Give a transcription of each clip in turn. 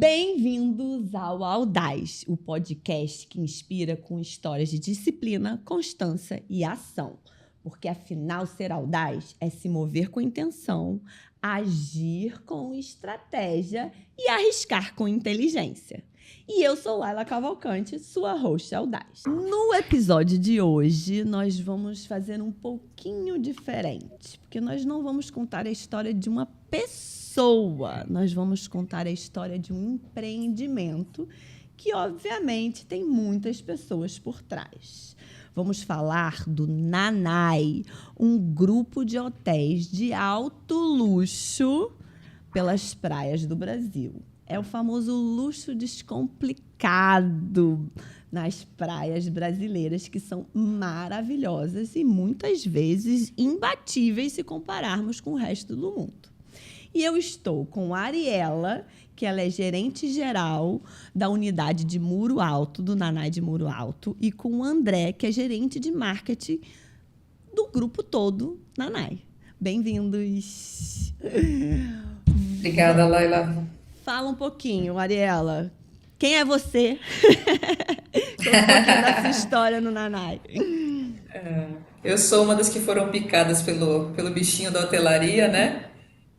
Bem-vindos ao Audaz, o podcast que inspira com histórias de disciplina, constância e ação. Porque, afinal, ser audaz é se mover com intenção, agir com estratégia e arriscar com inteligência. E eu sou Laila Cavalcante, sua host audaz. No episódio de hoje, nós vamos fazer um pouquinho diferente, porque nós não vamos contar a história de uma pessoa, nós vamos contar a história de um empreendimento que, obviamente, tem muitas pessoas por trás. Vamos falar do Nanai, um grupo de hotéis de alto luxo pelas praias do Brasil. É o famoso luxo descomplicado nas praias brasileiras, que são maravilhosas e muitas vezes imbatíveis se compararmos com o resto do mundo. E eu estou com a Ariela, que ela é gerente geral da unidade de Muro Alto, do Nanai de Muro Alto, e com o André, que é gerente de marketing do grupo todo Nanai. Bem-vindos! Obrigada, Laila. Fala um pouquinho, Ariela. Quem é você? Conta um pouquinho da sua história no Nanai. Eu sou uma das que foram picadas pelo bichinho da hotelaria, né?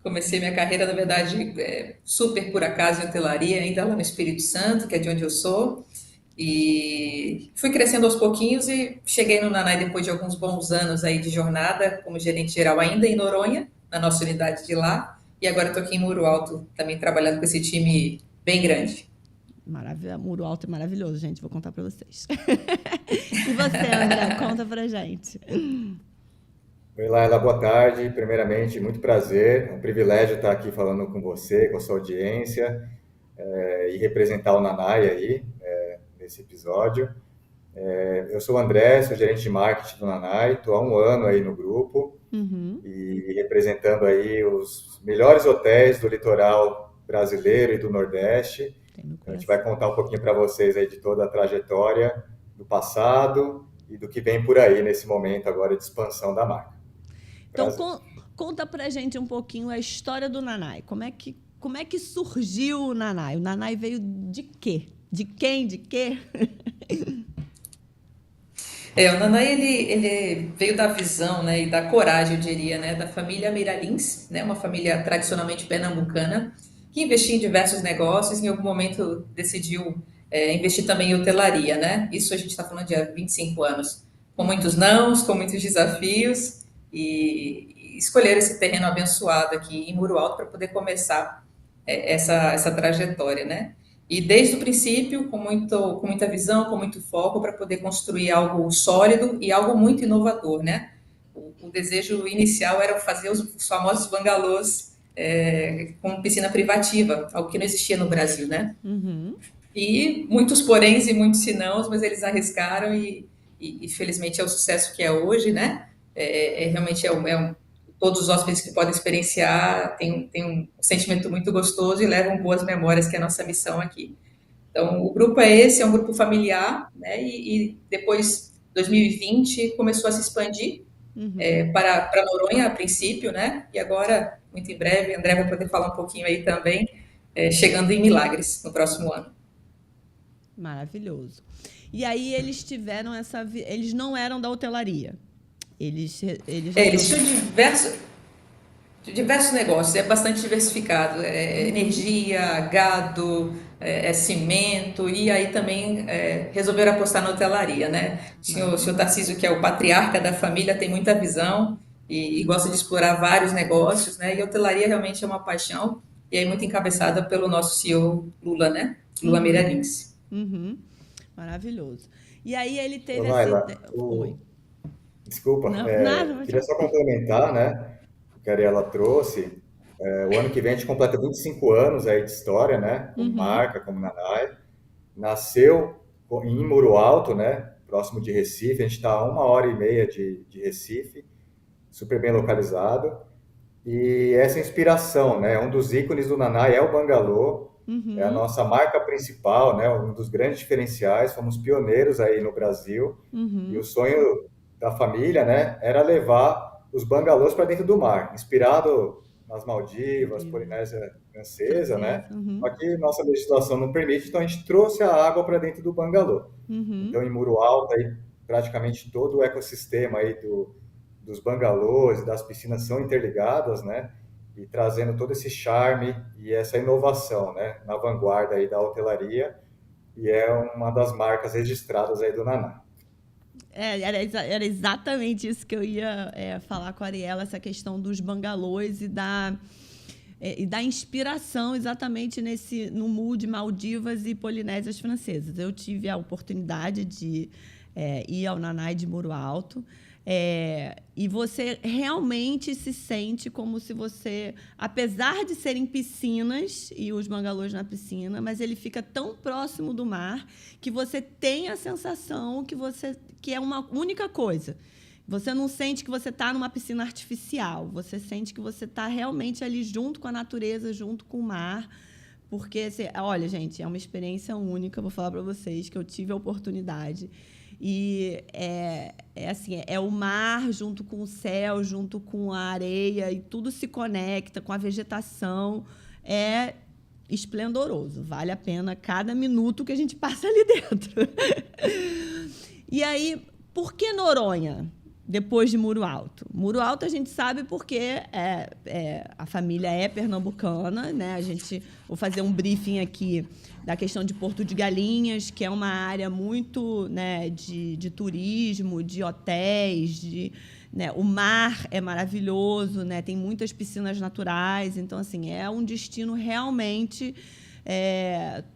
Comecei minha carreira, na verdade, super por acaso em hotelaria, ainda lá no Espírito Santo, que é de onde eu sou. E fui crescendo aos pouquinhos e cheguei no Nanai depois de alguns bons anos aí de jornada, como gerente geral ainda em Noronha, na nossa unidade de lá. E agora estou aqui em Muro Alto, também trabalhando com esse time bem grande. Maravilha, Muro Alto é maravilhoso, gente. Vou contar para vocês. E você, André, conta pra gente. Oi, Laila, boa tarde. Primeiramente, muito prazer, é um privilégio estar aqui falando com você, com a sua audiência, e representar o Nanai aí, nesse episódio. Eu sou o André, sou gerente de marketing do Nanai, estou há um ano aí no grupo, e representando aí os melhores hotéis do litoral brasileiro e do Nordeste. A gente vai contar um pouquinho para vocês aí de toda a trajetória do passado e do que vem por aí nesse momento agora de expansão da marca. Então, conta pra gente um pouquinho a história do Nanai. Como é que surgiu o Nanai? O Nanai veio de quê? De quem? De quê? O Nanai, ele veio da visão, né, e da coragem, eu diria, né, da família Meiralins, né, uma família tradicionalmente pernambucana, que investia em diversos negócios e em algum momento decidiu investir também em hotelaria, né? Isso a gente está falando de há 25 anos, com muitos nãos, com muitos desafios, e escolher esse terreno abençoado aqui em Muro Alto para poder começar essa trajetória, né? E desde o princípio, com muita visão, com muito foco, para poder construir algo sólido e algo muito inovador, né? O desejo inicial era fazer os famosos bangalôs com piscina privativa, algo que não existia no Brasil, né? E muitos poréns e muitos senãos, mas eles arriscaram e felizmente é o sucesso que é hoje, né? Realmente todos os hóspedes que podem experienciar têm um sentimento muito gostoso e levam boas memórias, que é a nossa missão aqui. Então, o grupo é um grupo familiar, né? E depois, 2020, começou a se expandir para Noronha, a princípio, né? E agora, muito em breve, André vai poder falar um pouquinho aí também, chegando em Milagres no próximo ano. Maravilhoso. E aí eles tiveram eles não eram da hotelaria. Eles tinham diversos negócios, é bastante diversificado. Energia, gado, cimento, e aí também resolveram apostar na hotelaria, né? Tinha o senhor Tarcísio, que é o patriarca da família, tem muita visão e gosta de explorar vários negócios, né? E a hotelaria realmente é uma paixão, e é muito encabeçada pelo nosso CEO Lula, né? Lula Meiralins. Maravilhoso. E aí ele teve Laila, Oi. Desculpa, Nada, queria só complementar, né, o que a Ariela trouxe. O ano que vem a gente completa 25 anos aí de história, né, como marca, como Nanai. Nasceu em Muro Alto, né, próximo de Recife. A gente está a 1h30 de Recife, super bem localizado. E essa inspiração, né, um dos ícones do Nanai é o Bangalô. É a nossa marca principal, né, um dos grandes diferenciais. Fomos pioneiros aí no Brasil. E o sonho da família, né, era levar os bangalôs para dentro do mar, inspirado nas Maldivas, Polinésia francesa, né? Francesa. Uhum. Só que nossa legislação não permite, então a gente trouxe a água para dentro do bangalô. Uhum. Então, em Muro Alto, aí, praticamente todo o ecossistema aí dos bangalôs e das piscinas são interligadas, né? E trazendo todo esse charme e essa inovação, né? Na vanguarda aí da hotelaria, e é uma das marcas registradas aí do Naná. Era exatamente isso que eu ia falar com a Ariela, essa questão dos bangalôs e da inspiração exatamente no mood Maldivas e Polinésias Francesas. Eu tive a oportunidade de ir ao Nanai de Muro Alto, e você realmente se sente como se você, apesar de serem piscinas e os bangalôs na piscina, mas ele fica tão próximo do mar que você tem a sensação que é uma única coisa. Você não sente que você está numa piscina artificial, você sente que você está realmente ali junto com a natureza, junto com o mar, porque, olha, gente, é uma experiência única, vou falar para vocês, que eu tive a oportunidade. E assim, é o mar junto com o céu, junto com a areia, e tudo se conecta com a vegetação. É esplendoroso, vale a pena cada minuto que a gente passa ali dentro. E aí, por que Noronha, depois de Muro Alto? Muro Alto a gente sabe porque a família é pernambucana, né? Vou fazer um briefing aqui da questão de Porto de Galinhas, que é uma área muito, né, de turismo, de hotéis, né, o mar é maravilhoso, né, tem muitas piscinas naturais, então assim, é um destino realmente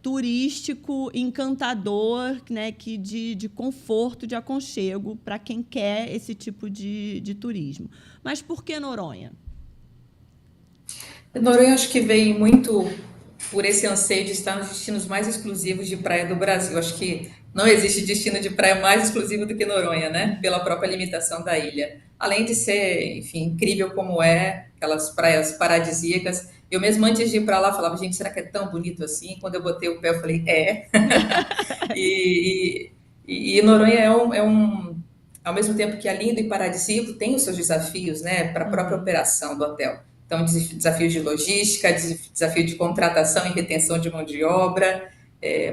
turístico, encantador, né, de conforto, de aconchego para quem quer esse tipo de turismo. Mas por que Noronha? Noronha acho que vem muito por esse anseio de estar nos destinos mais exclusivos de praia do Brasil. Acho que não existe destino de praia mais exclusivo do que Noronha, né? Pela própria limitação da ilha. Além de ser, enfim, incrível como aquelas praias paradisíacas. Eu mesmo antes de ir para lá falava, gente, será que é tão bonito assim? Quando eu botei o pé, eu falei, é. E Noronha ao mesmo tempo que é lindo e paradisíaco, tem os seus desafios, né, para a própria operação do hotel. Então, desafio de logística, desafio de contratação e retenção de mão de obra,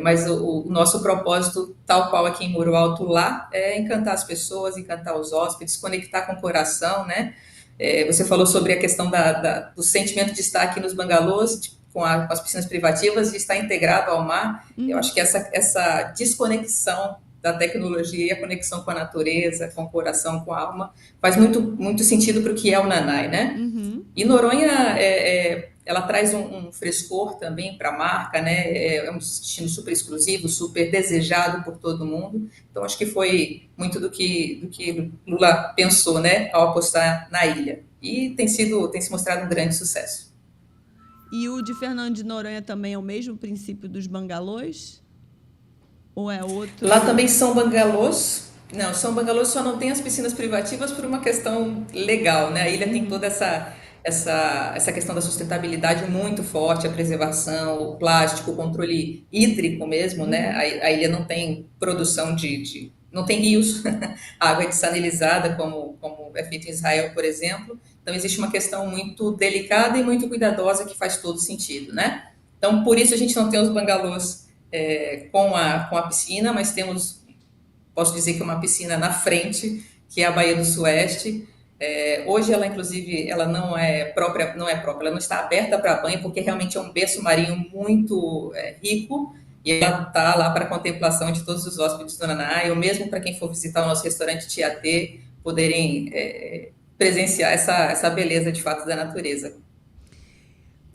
mas o nosso propósito, tal qual aqui em Muro Alto lá, é encantar as pessoas, encantar os hóspedes, conectar com o coração, né? Você falou sobre a questão do sentimento de estar aqui nos bangalôs, com as piscinas privativas, e estar integrado ao mar. Eu acho que essa desconexão da tecnologia e a conexão com a natureza, com o coração, com a alma, faz muito, muito sentido para o que é o Nanai, né? Uhum. E Noronha, ela traz um frescor também para a marca, né? É um destino super exclusivo, super desejado por todo mundo. Então, acho que foi muito do que Lula pensou, né, ao apostar na ilha. E tem se mostrado um grande sucesso. E o de Fernando de Noronha também é o mesmo princípio dos bangalôs? Ou é outro? Lá também são bangalôs. Não, são bangalôs, só não tem as piscinas privativas por uma questão legal, né? A ilha tem toda essa questão da sustentabilidade muito forte, a preservação, o plástico, o controle hídrico mesmo, né? A ilha não tem produção não tem rios, a água é desalinizada, como é feito em Israel, por exemplo. Então, existe uma questão muito delicada e muito cuidadosa que faz todo sentido, né? Então, por isso a gente não tem os bangalôs com a piscina, mas posso dizer que é uma piscina na frente, que é a Baía do Sueste. Hoje ela, inclusive, ela não é própria, ela não está aberta para banho, porque realmente é um berço marinho muito rico, e ela está lá para a contemplação de todos os hóspedes do Naná, ou mesmo para quem for visitar o nosso restaurante Tietê, poderem presenciar essa beleza, de fato, da natureza.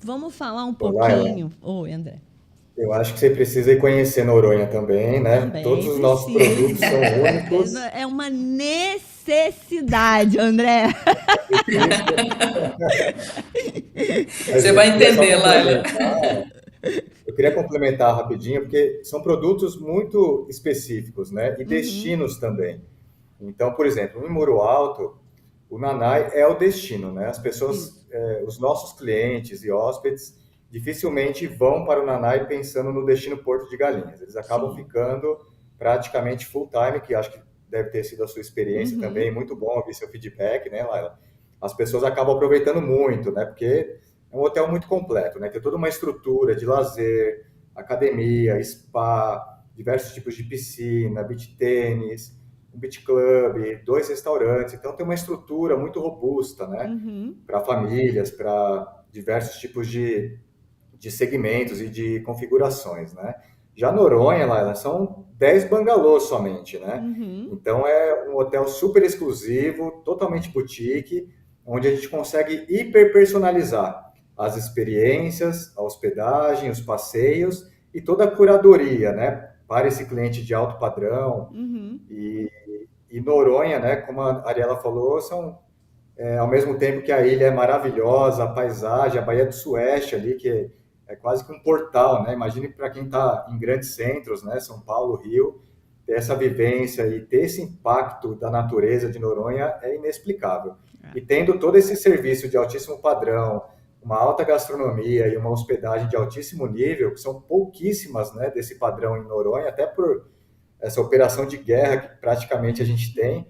Vamos falar um Olá, pouquinho... Oi, André. eu acho que você precisa ir conhecer Noronha também, né? Também Todos os nossos produtos são únicos. É uma necessidade, André. Você vai entender, Laila. Eu queria complementar rapidinho, porque são produtos muito específicos, né? E destinos também. Então, por exemplo, em Muro Alto, o Nanai é o destino, né? As pessoas, os nossos clientes e hóspedes, dificilmente vão para o Nanai pensando no destino Porto de Galinhas. Eles acabam ficando praticamente full time, que acho que deve ter sido a sua experiência também. Muito bom ouvir seu feedback, né, Laila? As pessoas acabam aproveitando muito, né? Porque é um hotel muito completo, né? Tem toda uma estrutura de lazer, academia, spa, diversos tipos de piscina, beach tênis, um beach club, 2 restaurantes. Então tem uma estrutura muito robusta, né? Uhum. Para famílias, para diversos tipos de segmentos e de configurações, né? Já Noronha, lá, são 10 bangalôs somente, né? Uhum. Então é um hotel super exclusivo, totalmente boutique, onde a gente consegue hiper personalizar as experiências, a hospedagem, os passeios e toda a curadoria, né? Para esse cliente de alto padrão. Uhum. E Noronha, né? Como a Ariela falou, são ao mesmo tempo que a ilha é maravilhosa, a paisagem, a Baía do Sueste ali, que é quase que um portal, né? Imagine para quem está em grandes centros, né? São Paulo, Rio, ter essa vivência e ter esse impacto da natureza de Noronha é inexplicável. E tendo todo esse serviço de altíssimo padrão, uma alta gastronomia e uma hospedagem de altíssimo nível, que são pouquíssimas, né, desse padrão em Noronha, até por essa operação de guerra que praticamente a gente tem,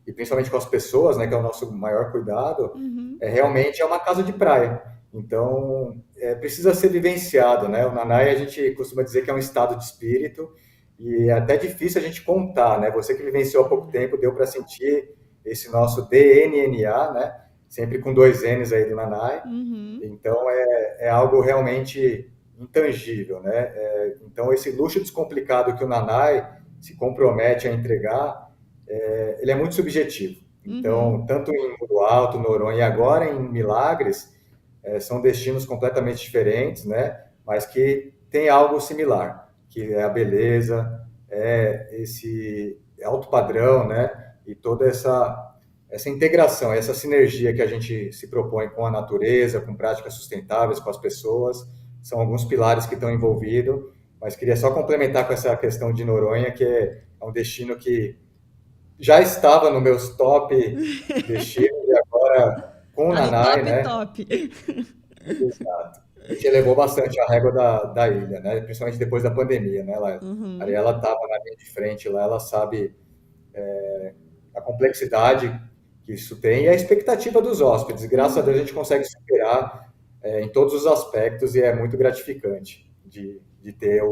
e principalmente com as pessoas, né, que é o nosso maior cuidado, Uhum. realmente é uma casa de praia. Então, precisa ser vivenciado, né? O Nanai, a gente costuma dizer que é um estado de espírito e é até difícil a gente contar, né? Você que vivenciou há pouco tempo, deu para sentir esse nosso DNNA, né? Sempre com 2 N's aí do Nanai. Uhum. Então, é algo realmente intangível, né? Então, esse luxo descomplicado que o Nanai se compromete a entregar, ele é muito subjetivo. Uhum. Então, tanto em Muro Alto, Noronha e agora em Milagres, são destinos completamente diferentes, né? Mas que tem algo similar, que é a beleza, esse alto padrão, né? E toda essa integração, essa sinergia que a gente se propõe com a natureza, com práticas sustentáveis, com as pessoas, são alguns pilares que estão envolvidos. Mas queria só complementar com essa questão de Noronha, que é um destino que já estava no meus top destinos e agora com o Tá no Nanai, top, né? top. Exato. A gente elevou bastante a régua da ilha, né? Principalmente depois da pandemia, né? A Uhum. Ariela estava na linha de frente lá, ela sabe a complexidade que isso tem e a expectativa dos hóspedes. Graças a Deus a gente consegue superar em todos os aspectos e é muito gratificante de ter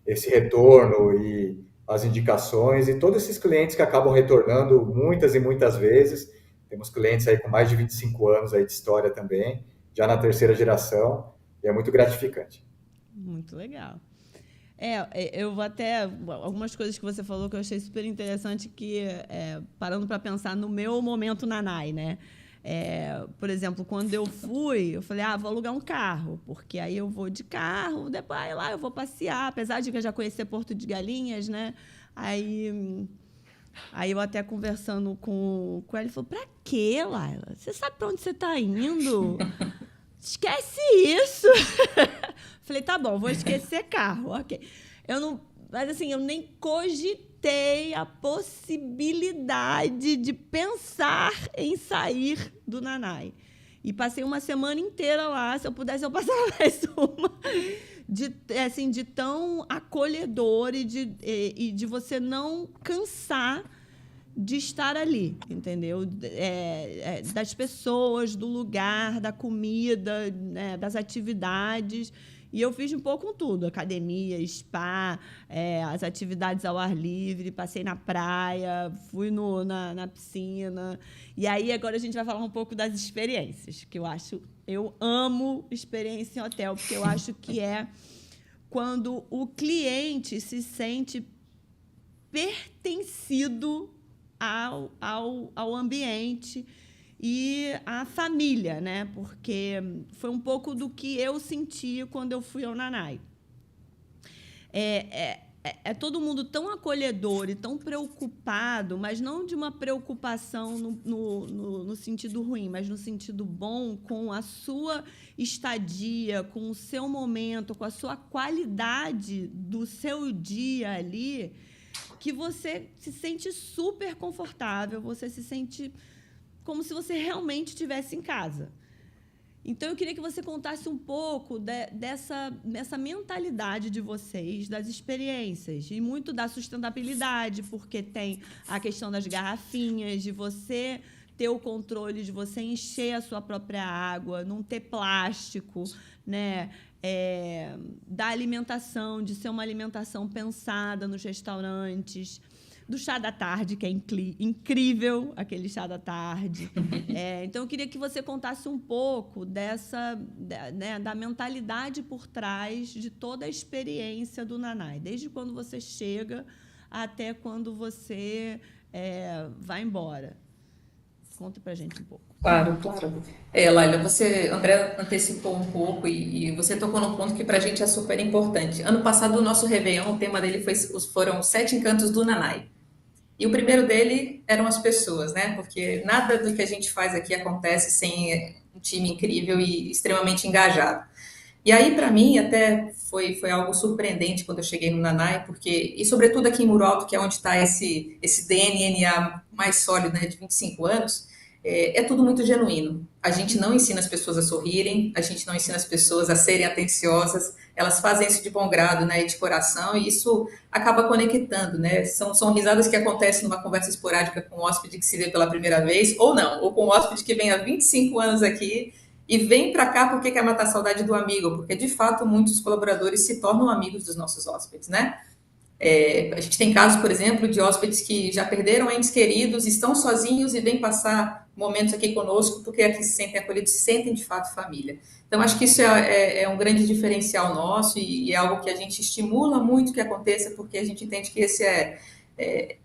esse retorno e as indicações e todos esses clientes que acabam retornando muitas e muitas vezes. Temos clientes aí com mais de 25 anos aí de história também, já na terceira geração, e é muito gratificante. Muito legal. Eu vou até... Algumas coisas que você falou que eu achei super interessante, que, parando para pensar no meu momento Nanai, né? Por exemplo, quando eu fui, eu falei, vou alugar um carro, porque aí eu vou de carro, depois lá eu vou passear, apesar de que eu já conhecia Porto de Galinhas, né? Aí eu até conversando com ela, ele falou, pra quê, Laila? Você sabe para onde você está indo? Esquece isso! Falei, tá bom, vou esquecer carro, ok. Mas assim, eu nem cogitei a possibilidade de pensar em sair do Nanai. E passei uma semana inteira lá, se eu pudesse eu passava mais uma, de tão acolhedor e de você não cansar de estar ali, entendeu? Das pessoas, do lugar, da comida, né, das atividades. E eu fiz um pouco com tudo: academia, spa, as atividades ao ar livre, passei na praia, fui na piscina. E aí agora a gente vai falar um pouco das experiências, que eu amo experiência em hotel, porque eu acho que é quando o cliente se sente pertencido ao ambiente e à família, né? Porque foi um pouco do que eu senti quando eu fui ao Nanai. É todo mundo tão acolhedor e tão preocupado, mas não de uma preocupação no sentido ruim, mas no sentido bom, com a sua estadia, com o seu momento, com a sua qualidade do seu dia ali, que você se sente super confortável, você se sente como se você realmente estivesse em casa. Então, eu queria que você contasse um pouco dessa mentalidade de vocês, das experiências, e muito da sustentabilidade, porque tem a questão das garrafinhas, de você ter o controle de você encher a sua própria água, não ter plástico, né? Da alimentação, de ser uma alimentação pensada nos restaurantes, do chá da tarde, que é incrível, aquele chá da tarde. Então, eu queria que você contasse um pouco da mentalidade por trás de toda a experiência do Nanai, desde quando você chega até quando você vai embora. Conta pra gente um pouco. Claro, claro. Laila, André antecipou um pouco e você tocou num ponto que para a gente é super importante. Ano passado, o nosso Réveillon, o tema dele foram os 7 encantos do Nanai. E o primeiro dele eram as pessoas, né? Porque nada do que a gente faz aqui acontece sem um time incrível e extremamente engajado. E aí, para mim, até foi algo surpreendente quando eu cheguei no Nanai, e sobretudo aqui em Muro Alto, que é onde está esse DNA mais sólido, né, de 25 anos, é tudo muito genuíno. A gente não ensina as pessoas a sorrirem, a gente não ensina as pessoas a serem atenciosas, elas fazem isso de bom grado, né, e de coração, e isso acaba conectando, né? São risadas que acontecem numa conversa esporádica com um hóspede que se vê pela primeira vez, ou não, ou com um hóspede que vem há 25 anos aqui e vem para cá porque quer matar a saudade do amigo, porque de fato muitos colaboradores se tornam amigos dos nossos hóspedes, né? A gente tem casos, por exemplo, de hóspedes que já perderam entes queridos, estão sozinhos e vêm passar momentos aqui conosco porque aqui se sentem acolhidos, se sentem de fato família. Então, acho que isso é um grande diferencial nosso e é algo que a gente estimula muito que aconteça, porque a gente entende que esse é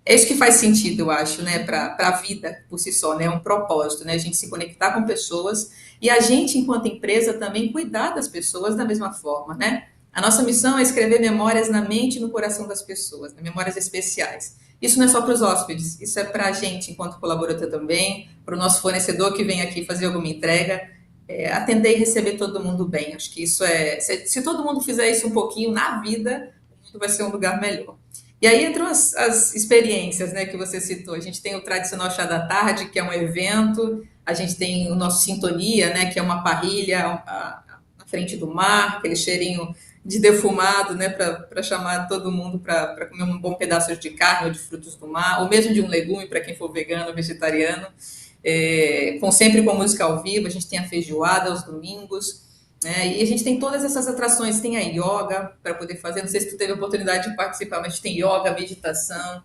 isso que faz sentido, eu acho, né, para a vida por si só, né, é um propósito, né, a gente se conectar com pessoas e a gente, enquanto empresa, também cuidar das pessoas da mesma forma, né? A nossa missão é escrever memórias na mente e no coração das pessoas, né? Memórias especiais. Isso não é só para os hóspedes, isso é para a gente, enquanto colaborador também, para o nosso fornecedor que vem aqui fazer alguma entrega, atender e receber todo mundo bem. Acho que isso se todo mundo fizer isso um pouquinho na vida, o mundo vai ser um lugar melhor. E aí entram as experiências, né, que você citou. A gente tem o tradicional chá da tarde, que é um evento, a gente tem o nosso Sintonia, né, que é uma parrilha na frente do mar, aquele cheirinho de defumado, né, para chamar todo mundo para comer um bom pedaço de carne ou de frutos do mar, ou mesmo de um legume para quem for vegano ou vegetariano, sempre com música ao vivo. A gente tem a feijoada aos domingos, né, e a gente tem todas essas atrações. Tem a yoga para poder fazer, não sei se tu teve a oportunidade de participar, mas a gente tem yoga, meditação.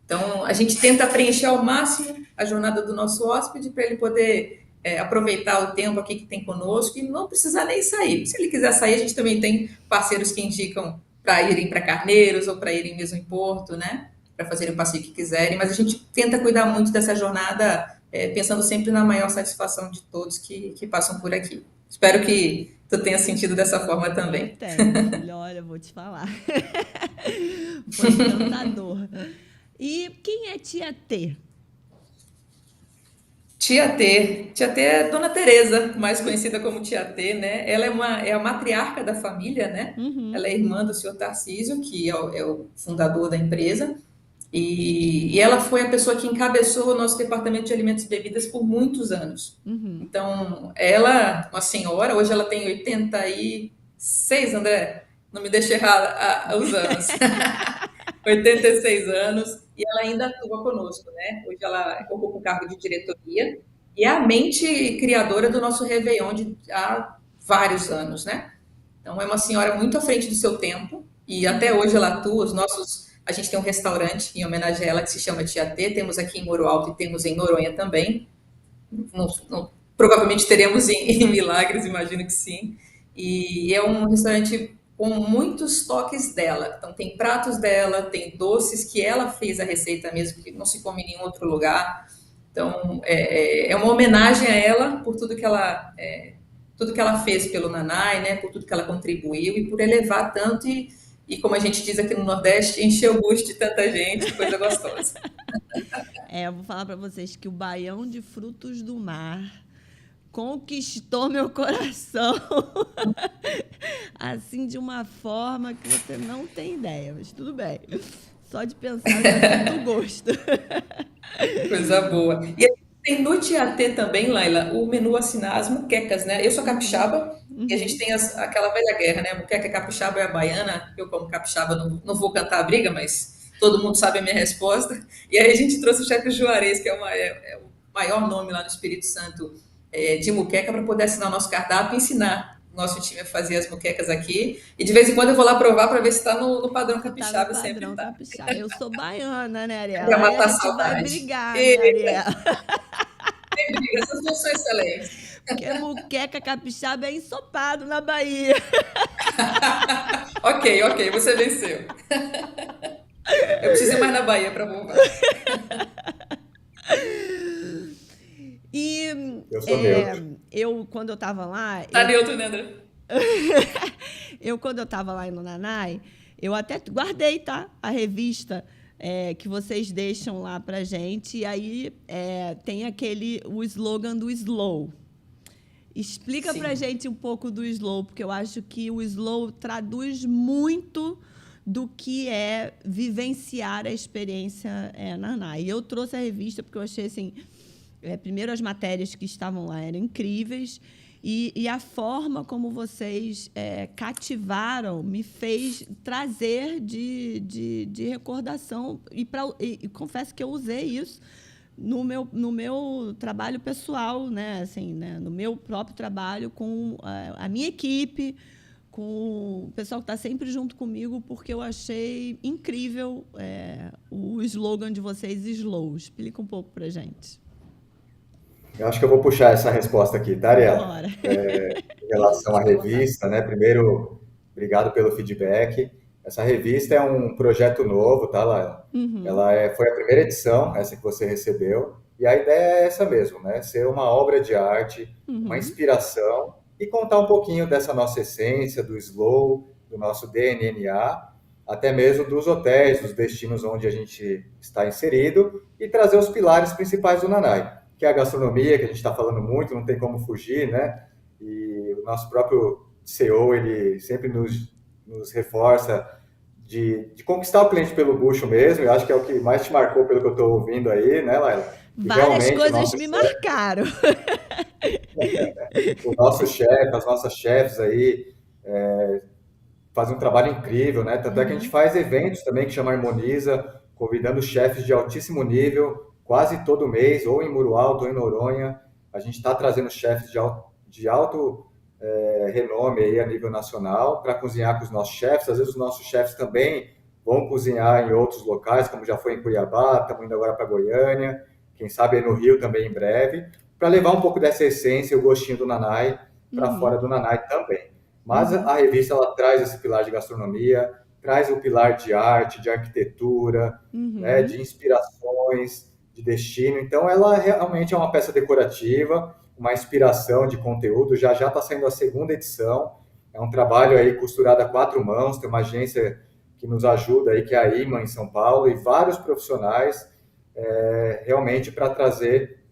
Então, a gente tenta preencher ao máximo a jornada do nosso hóspede para ele poder aproveitar o tempo aqui que tem conosco e não precisar nem sair. Se ele quiser sair, a gente também tem parceiros que indicam para irem para Carneiros ou para irem mesmo em Porto, né? Para fazerem o passeio que quiserem, mas a gente tenta cuidar muito dessa jornada, pensando sempre na maior satisfação de todos que passam por aqui. Espero que tu tenha sentido dessa forma também. Eu tenho, filho, olha, vou te falar. Foi encantador. E quem é Tia T? Tia T é Dona Teresa, mais conhecida como Tia T, né? Ela é a matriarca da família, né? Uhum. Ela é irmã do senhor Tarcísio, que é o fundador da empresa, e ela foi a pessoa que encabeçou o nosso departamento de alimentos e bebidas por muitos anos. Uhum. Então, ela, uma senhora, hoje ela tem 86, André, não me deixe errar os anos. 86 anos, e ela ainda atua conosco, né? Hoje ela ocupa um cargo de diretoria e é a mente criadora do nosso Réveillon há vários anos, né? Então, é uma senhora muito à frente do seu tempo e até hoje ela atua. A gente tem um restaurante em homenagem a ela que se chama Tia T, temos aqui em Muro Alto e temos em Noronha também. Provavelmente teremos em Milagres, imagino que sim. E é um restaurante com muitos toques dela. Então, tem pratos dela, tem doces que ela fez a receita mesmo, que não se come em nenhum outro lugar. Então, é uma homenagem a ela por tudo que ela fez pelo Nanai, né? Por tudo que ela contribuiu e por elevar tanto e como a gente diz aqui no Nordeste, encher o bucho de tanta gente, coisa gostosa. Eu vou falar para vocês que o baião de frutos do mar conquistou meu coração, assim, de uma forma que você não tem ideia, mas tudo bem. Só de pensar, eu já sinto gosto. Coisa boa. E tem no Tia T também, Laila, o menu assinar as muquecas, né? Eu sou capixaba e a gente tem aquela velha guerra, né? A muqueca capixaba é a baiana. Eu, como capixaba, não vou cantar a briga, mas todo mundo sabe a minha resposta. E aí a gente trouxe o chefe Juarez, que é maior nome lá no Espírito Santo de muqueca, para poder assinar o nosso cardápio e ensinar o nosso time a fazer as muquecas aqui. E de vez em quando eu vou lá provar para ver se está no padrão capixaba. Tá no Sempre padrão tá. capixaba. Eu sou baiana, né, Ariela? Para Aí a matar a gente vai saudade. brigar, né, Ariela? Essas duas são excelentes. Porque muqueca capixaba é ensopado na Bahia. Ok, você venceu. Eu preciso ir mais na Bahia para provar. E Eu sou neutro. quando eu tava lá, Tá neutro, né, André? quando eu tava lá no Nanai, eu até guardei, tá? A revista que vocês deixam lá pra gente. E aí tem o slogan do Slow. Explica Sim. pra gente um pouco do Slow, porque eu acho que o Slow traduz muito do que é vivenciar a experiência Nanai. E eu trouxe a revista porque eu achei assim, primeiro as matérias que estavam lá eram incríveis e a forma como vocês cativaram me fez trazer de recordação e confesso que eu usei isso no meu trabalho pessoal, né? Assim, né? No meu próprio trabalho com a minha equipe, com o pessoal que está sempre junto comigo, porque eu achei incrível o slogan de vocês, Slow. Explica um pouco para a gente. Eu acho que eu vou puxar essa resposta aqui, tá, Ariela? Bora. Em relação à revista, né? Primeiro, obrigado pelo feedback. Essa revista é um projeto novo, tá, Laila? Foi a primeira edição, essa que você recebeu, e a ideia é essa mesmo, né? Ser uma obra de arte, uma inspiração, e contar um pouquinho dessa nossa essência, do Slow, do nosso DNA, até mesmo dos hotéis, dos destinos onde a gente está inserido, e trazer os pilares principais do Nanai, que é a gastronomia, que a gente está falando muito, não tem como fugir, né? E o nosso próprio CEO, ele sempre nos reforça de conquistar o cliente pelo bucho mesmo. Eu acho que é o que mais te marcou pelo que eu estou ouvindo aí, né, Laila? Várias coisas me marcaram. O nosso chefe, as nossas chefes aí fazem um trabalho incrível, né? Tanto é que a gente faz eventos também que chama Harmoniza, convidando chefes de altíssimo nível, quase todo mês, ou em Muro Alto, ou em Noronha. A gente está trazendo chefes de alto renome aí a nível nacional para cozinhar com os nossos chefes. Às vezes os nossos chefes também vão cozinhar em outros locais, como já foi em Cuiabá, estamos indo agora para Goiânia, quem sabe aí no Rio também em breve, para levar um pouco dessa essência, o gostinho do Nanai, para fora do Nanai também. Mas a revista ela traz esse pilar de gastronomia, traz o pilar de arte, de arquitetura, né, de inspirações, de destino. Então, ela realmente é uma peça decorativa, uma inspiração de conteúdo. Já está saindo a segunda edição. É um trabalho aí costurado a 4 mãos. Tem uma agência que nos ajuda aí, que é a IMA em São Paulo, e vários profissionais realmente para trazer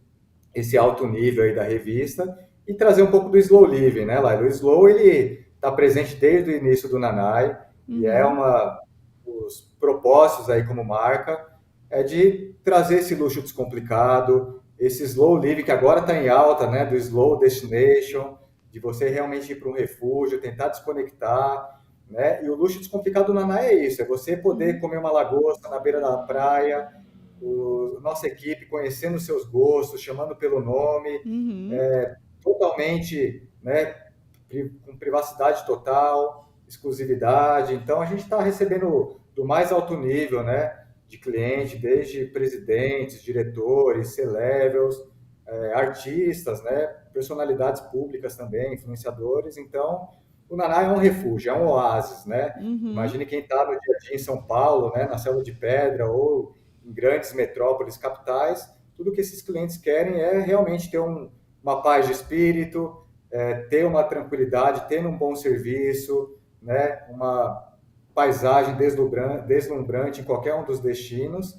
esse alto nível aí da revista e trazer um pouco do Slow Living, né, Laila? O Slow, ele está presente desde o início do Nanai e é os propósitos aí como marca de trazer esse luxo descomplicado, esse Slow Living que agora está em alta, né, do Slow Destination, de você realmente ir para um refúgio, tentar desconectar, né? E o luxo descomplicado do Nanai é isso, é você poder comer uma lagosta na beira da praia, nossa equipe conhecendo os seus gostos, chamando pelo nome, totalmente, né, com privacidade total, exclusividade. Então, a gente está recebendo do mais alto nível, né, de cliente, desde presidentes, diretores, C-levels, artistas, né, personalidades públicas também, influenciadores. Então, o Nanai é um refúgio, é um oásis, né? Imagine quem está no dia a dia em São Paulo, né, na Selva de Pedra ou em grandes metrópoles, capitais. Tudo que esses clientes querem é realmente ter uma paz de espírito, ter uma tranquilidade, ter um bom serviço, né, uma paisagem deslumbrante em qualquer um dos destinos.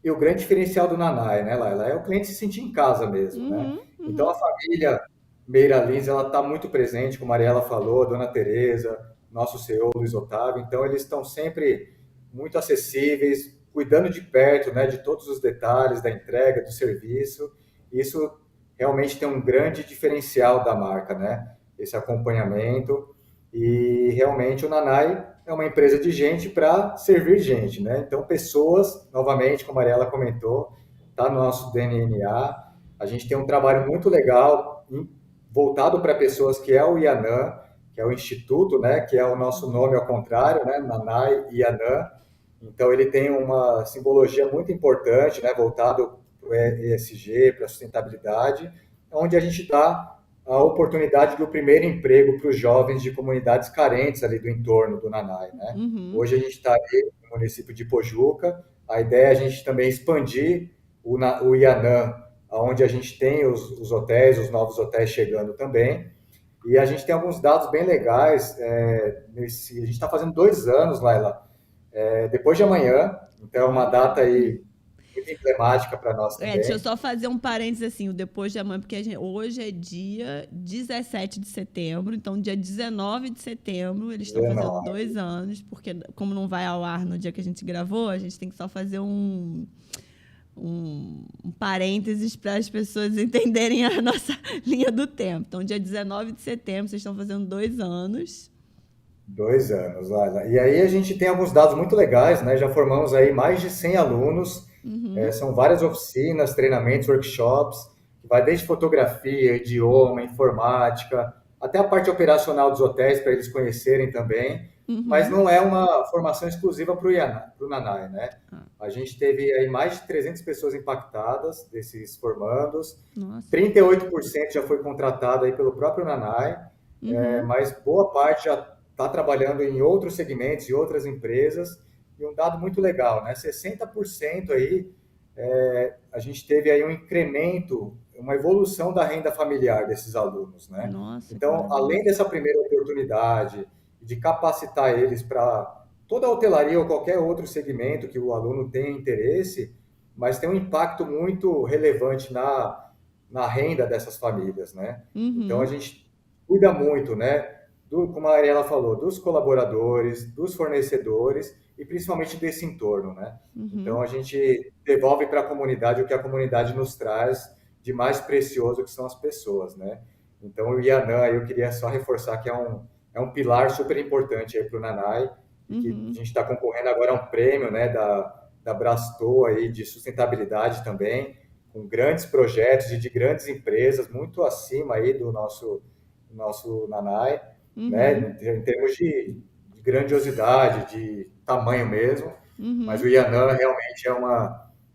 E o grande diferencial do Nanai, né, Laila, é o cliente se sentir em casa mesmo, né? Então, a família Meira Lins, ela está muito presente, como a Mariela falou, a Dona Tereza, nosso CEO Luiz Otávio. Então, eles estão sempre muito acessíveis, cuidando de perto, né, de todos os detalhes da entrega, do serviço. Isso realmente tem um grande diferencial da marca, né? Esse acompanhamento. E realmente o Nanai é uma empresa de gente para servir gente, né? Então, pessoas, novamente, como a Mariela comentou, está no nosso DNA. A gente tem um trabalho muito legal voltado para pessoas, que é o IANAM, que é o Instituto, né, que é o nosso nome ao contrário, né, Nanay IANAM. Então, ele tem uma simbologia muito importante, né, voltado para o ESG, para a sustentabilidade, onde a gente dá a oportunidade do primeiro emprego para os jovens de comunidades carentes ali do entorno do Nanay, né? Hoje a gente está ali no município de Pojuca. A ideia é a gente também expandir o IANAM, onde a gente tem os hotéis, os novos hotéis chegando também. E a gente tem alguns dados bem legais. A gente está fazendo 2 anos, Laila, depois de amanhã. Então, é uma data aí muito emblemática para nós também. Deixa eu só fazer um parênteses assim, o depois de amanhã, porque hoje é dia 17 de setembro, então dia 19 de setembro eles estão fazendo 2 anos, porque como não vai ao ar no dia que a gente gravou, a gente tem que só fazer um parênteses para as pessoas entenderem a nossa linha do tempo. Então, dia 19 de setembro, vocês estão fazendo 2 anos. 2 anos, Laila. E aí a gente tem alguns dados muito legais, né? Já formamos aí mais de 100 alunos, são várias oficinas, treinamentos, workshops, vai desde fotografia, idioma, informática, até a parte operacional dos hotéis, para eles conhecerem também. Mas não é uma formação exclusiva para o Nanay, né? A gente teve aí mais de 300 pessoas impactadas desses formandos. Nossa. 38% já foi contratado aí pelo próprio Nanay, mas boa parte já está trabalhando em outros segmentos e outras empresas. E um dado muito legal, né? 60% aí, a gente teve aí um incremento, uma evolução da renda familiar desses alunos, né? Nossa, então, além dessa primeira oportunidade de capacitar eles para toda a hotelaria ou qualquer outro segmento que o aluno tenha interesse, mas tem um impacto muito relevante na renda dessas famílias, né? Então, a gente cuida muito, né? Como a Ariela falou, dos colaboradores, dos fornecedores e principalmente desse entorno, né? Então, a gente devolve para a comunidade o que a comunidade nos traz de mais precioso, que são as pessoas, né? Então, o IANAM, eu queria só reforçar que é um pilar super importante aí para o Nanay, que a gente está concorrendo agora a um prêmio, né, da Brastou aí de sustentabilidade também, com grandes projetos e de grandes empresas, muito acima aí do nosso Nanay, né, em termos de grandiosidade, de tamanho mesmo, mas o IANAM realmente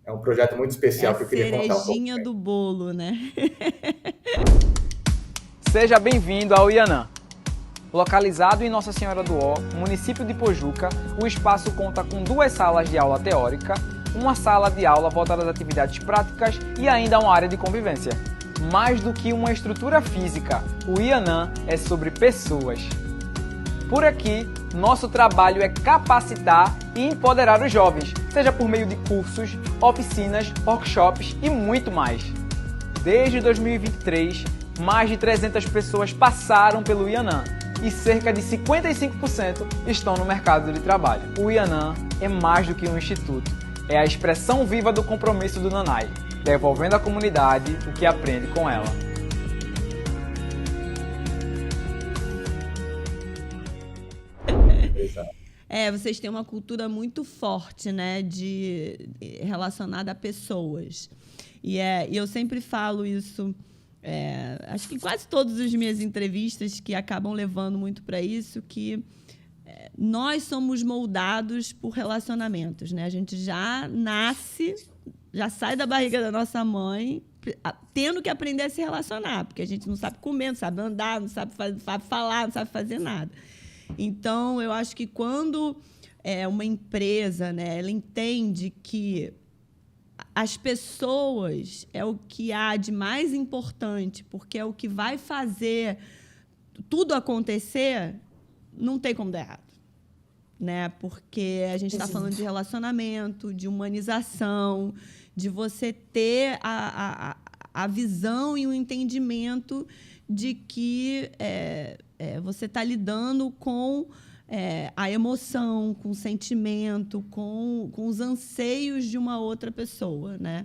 é um projeto muito especial que eu queria contar um pouco. Cerejinha do bolo, né? Seja bem-vindo ao IANAM. Localizado em Nossa Senhora do Ó, município de Pojuca, o espaço conta com 2 salas de aula teórica, uma sala de aula voltada às atividades práticas e ainda uma área de convivência. Mais do que uma estrutura física, o IANAM é sobre pessoas. Por aqui, nosso trabalho é capacitar e empoderar os jovens, seja por meio de cursos, oficinas, workshops e muito mais. Desde 2023, mais de 300 pessoas passaram pelo IANAM e cerca de 55% estão no mercado de trabalho. O IANAM é mais do que um instituto, é a expressão viva do compromisso do Nanay, devolvendo à comunidade o que aprende com ela. Vocês têm uma cultura muito forte, né, relacionada a pessoas. E eu sempre falo isso, acho que em quase todas as minhas entrevistas, que acabam levando muito para isso, que nós somos moldados por relacionamentos, né? A gente já nasce, já sai da barriga da nossa mãe tendo que aprender a se relacionar, porque a gente não sabe comer, não sabe andar, não sabe falar, não sabe fazer nada. Então, eu acho que quando uma empresa, né, ela entende que as pessoas é o que há de mais importante, porque é o que vai fazer tudo acontecer, não tem como dar errado, né? Porque a gente está falando de relacionamento, de humanização, de você ter a visão e o entendimento de que você está lidando com a emoção, com o sentimento, com os anseios de uma outra pessoa, né?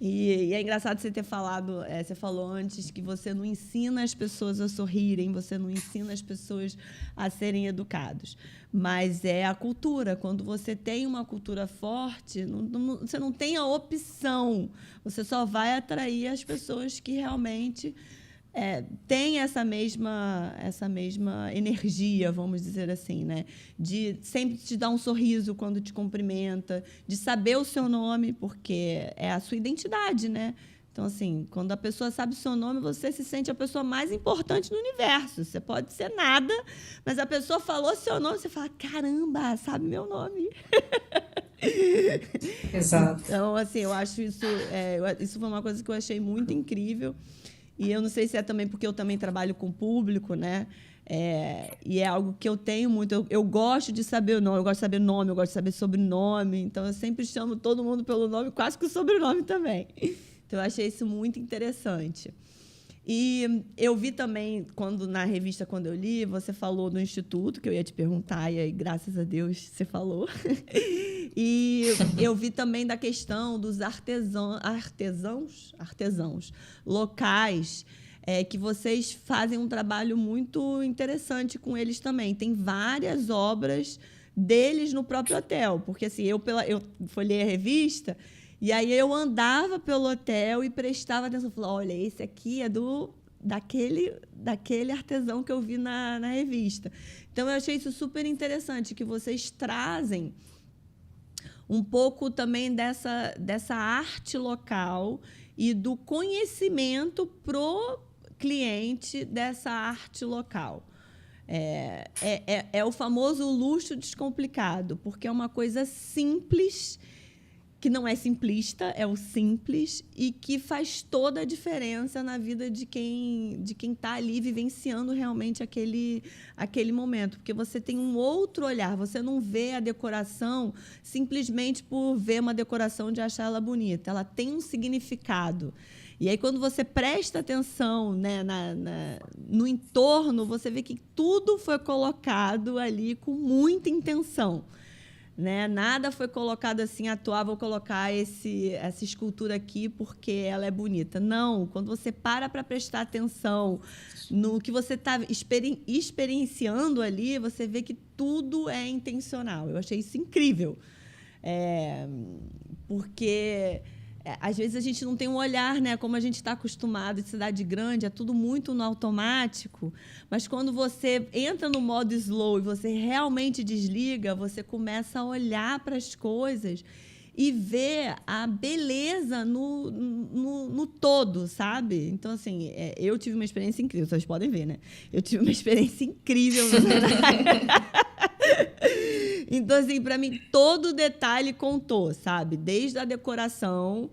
E é engraçado você ter falado, você falou antes que você não ensina as pessoas a sorrirem, você não ensina as pessoas a serem educados. Mas é a cultura. Quando você tem uma cultura forte, você não tem a opção. Você só vai atrair as pessoas que realmente têm essa mesma energia, vamos dizer assim, né? De sempre te dar um sorriso quando te cumprimenta, de saber o seu nome, porque é a sua identidade, né? Então, assim, quando a pessoa sabe o seu nome, você se sente a pessoa mais importante do universo. Você pode ser nada, mas a pessoa falou seu nome, você fala, caramba, sabe meu nome. Exato. Então, assim, eu acho isso foi uma coisa que eu achei muito incrível. E eu não sei se é também porque eu também trabalho com público, né? E é algo que eu tenho muito. Eu gosto de saber o nome, eu gosto de saber nome, eu gosto de saber sobrenome. Então, eu sempre chamo todo mundo pelo nome, quase que o sobrenome também. Então, eu achei isso muito interessante. E eu vi também, na revista, quando eu li, você falou do Instituto, que eu ia te perguntar, e aí, graças a Deus, você falou. E eu vi também da questão dos artesãos locais, que vocês fazem um trabalho muito interessante com eles também. Tem várias obras deles no próprio hotel, porque assim, eu folhei a revista. E aí eu andava pelo hotel e prestava atenção. Falava, olha, esse aqui é daquele artesão que eu vi na revista. Então, eu achei isso super interessante, que vocês trazem um pouco também dessa arte local e do conhecimento pro cliente dessa arte local. É o famoso luxo descomplicado, porque é uma coisa simples, que não é simplista, é o simples, e que faz toda a diferença na vida de quem está ali vivenciando realmente aquele momento. Porque você tem um outro olhar, você não vê a decoração simplesmente por ver uma decoração de achar ela bonita. Ela tem um significado. E aí, quando você presta atenção, né, no entorno, você vê que tudo foi colocado ali com muita intenção. Né? Nada foi colocado assim, vou colocar essa escultura aqui porque ela é bonita. Não, quando você para prestar atenção no que você está experienciando ali, você vê que tudo é intencional. Eu achei isso incrível. Porque às vezes a gente não tem um olhar, né? Como a gente está acostumado de cidade grande, é tudo muito no automático. Mas quando você entra no modo slow e você realmente desliga, você começa a olhar para as coisas e ver a beleza no todo, sabe? Então, assim, eu tive uma experiência incrível. Vocês podem ver, né? Eu tive uma experiência incrível. Então, assim, para mim, todo detalhe contou, sabe? Desde a decoração,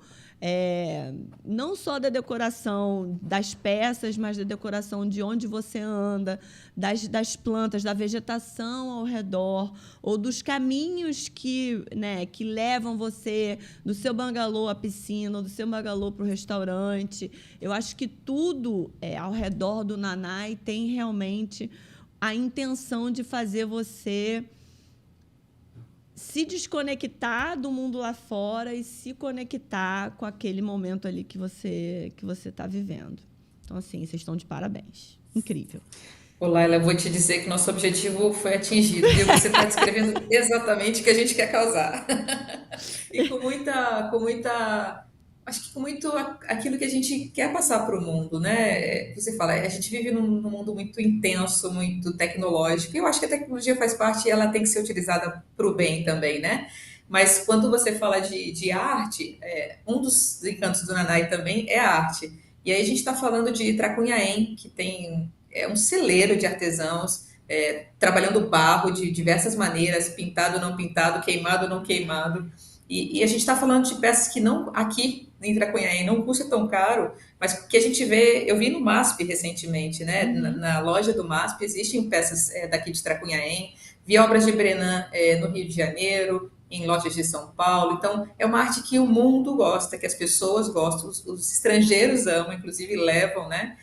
não só da decoração das peças, mas da decoração de onde você anda, das plantas, da vegetação ao redor, ou dos caminhos que levam você do seu bangalô à piscina, ou do seu bangalô para o restaurante. Eu acho que tudo ao redor do Nanai tem realmente a intenção de fazer você se desconectar do mundo lá fora e se conectar com aquele momento ali que você está vivendo. Então, assim, vocês estão de parabéns. Incrível. Ô, Laila, eu vou te dizer que nosso objetivo foi atingido, viu? Você está descrevendo exatamente o que a gente quer causar. E acho que com muito aquilo que a gente quer passar para o mundo, né? Você fala, a gente vive num mundo muito intenso, muito tecnológico, e eu acho que a tecnologia faz parte, ela tem que ser utilizada para o bem também, né? Mas quando você fala de arte, um dos encantos do Nanai também é a arte. E aí a gente está falando de Tracunhaém, que tem um celeiro de artesãos, trabalhando barro de diversas maneiras, pintado, não pintado, queimado, não queimado. E a gente está falando de peças que não, aqui em Tracunhaém não custa tão caro, mas que a gente vê, eu vi no MASP recentemente, né? Na loja do MASP existem peças daqui de Tracunhaém, vi obras de Brenan no Rio de Janeiro, em lojas de São Paulo. Então, é uma arte que o mundo gosta, que as pessoas gostam, os estrangeiros amam, inclusive levam, né?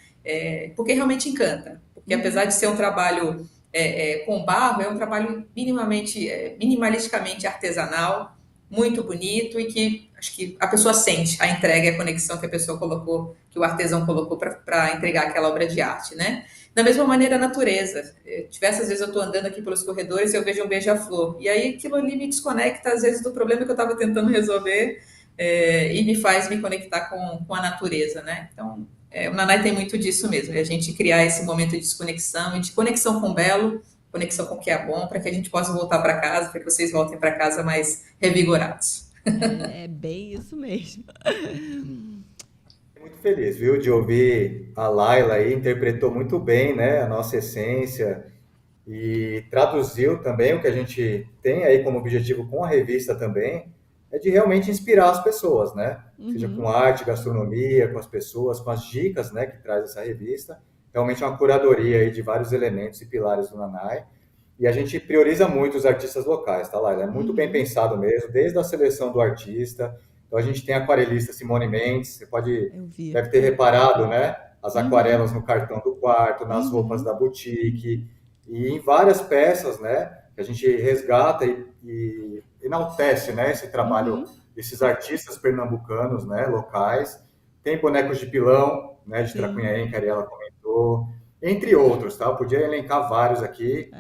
Porque realmente encanta. Porque apesar de ser um trabalho com barro, é um trabalho minimalisticamente artesanal, muito bonito e que acho que a pessoa sente a entrega e a conexão que a pessoa colocou, que o artesão colocou para entregar aquela obra de arte, né? Da mesma maneira, a natureza. Diversas vezes eu estou andando aqui pelos corredores e eu vejo um beija-flor. E aí aquilo ali me desconecta, às vezes, do problema que eu estava tentando resolver e me faz me conectar com a natureza, né? Então, o Nanai tem muito disso mesmo, a gente criar esse momento de desconexão e de conexão com o belo, conexão com o que é bom, para que a gente possa voltar para casa, para que vocês voltem para casa mais revigorados. É bem isso mesmo. Muito feliz, viu, de ouvir a Laila aí, interpretou muito bem, né, a nossa essência e traduziu também o que a gente tem aí como objetivo com a revista também, é de realmente inspirar as pessoas, né? Seja com arte, gastronomia, com as pessoas, com as dicas, né, que traz essa revista. Realmente é uma curadoria aí de vários elementos e pilares do Nanai. E a gente prioriza muito os artistas locais, tá, Laila? É muito bem pensado mesmo, desde a seleção do artista. Então a gente tem a aquarelista Simone Mendes, você deve ter reparado, né? As aquarelas no cartão do quarto, nas roupas da boutique, e em várias peças, né? Que a gente resgata e enaltece, né? Esse trabalho desses artistas pernambucanos, né? Locais. Tem bonecos de pilão, né? De Tracunhaém, que a Ariela comentou, entre outros, tá? Eu podia elencar vários aqui,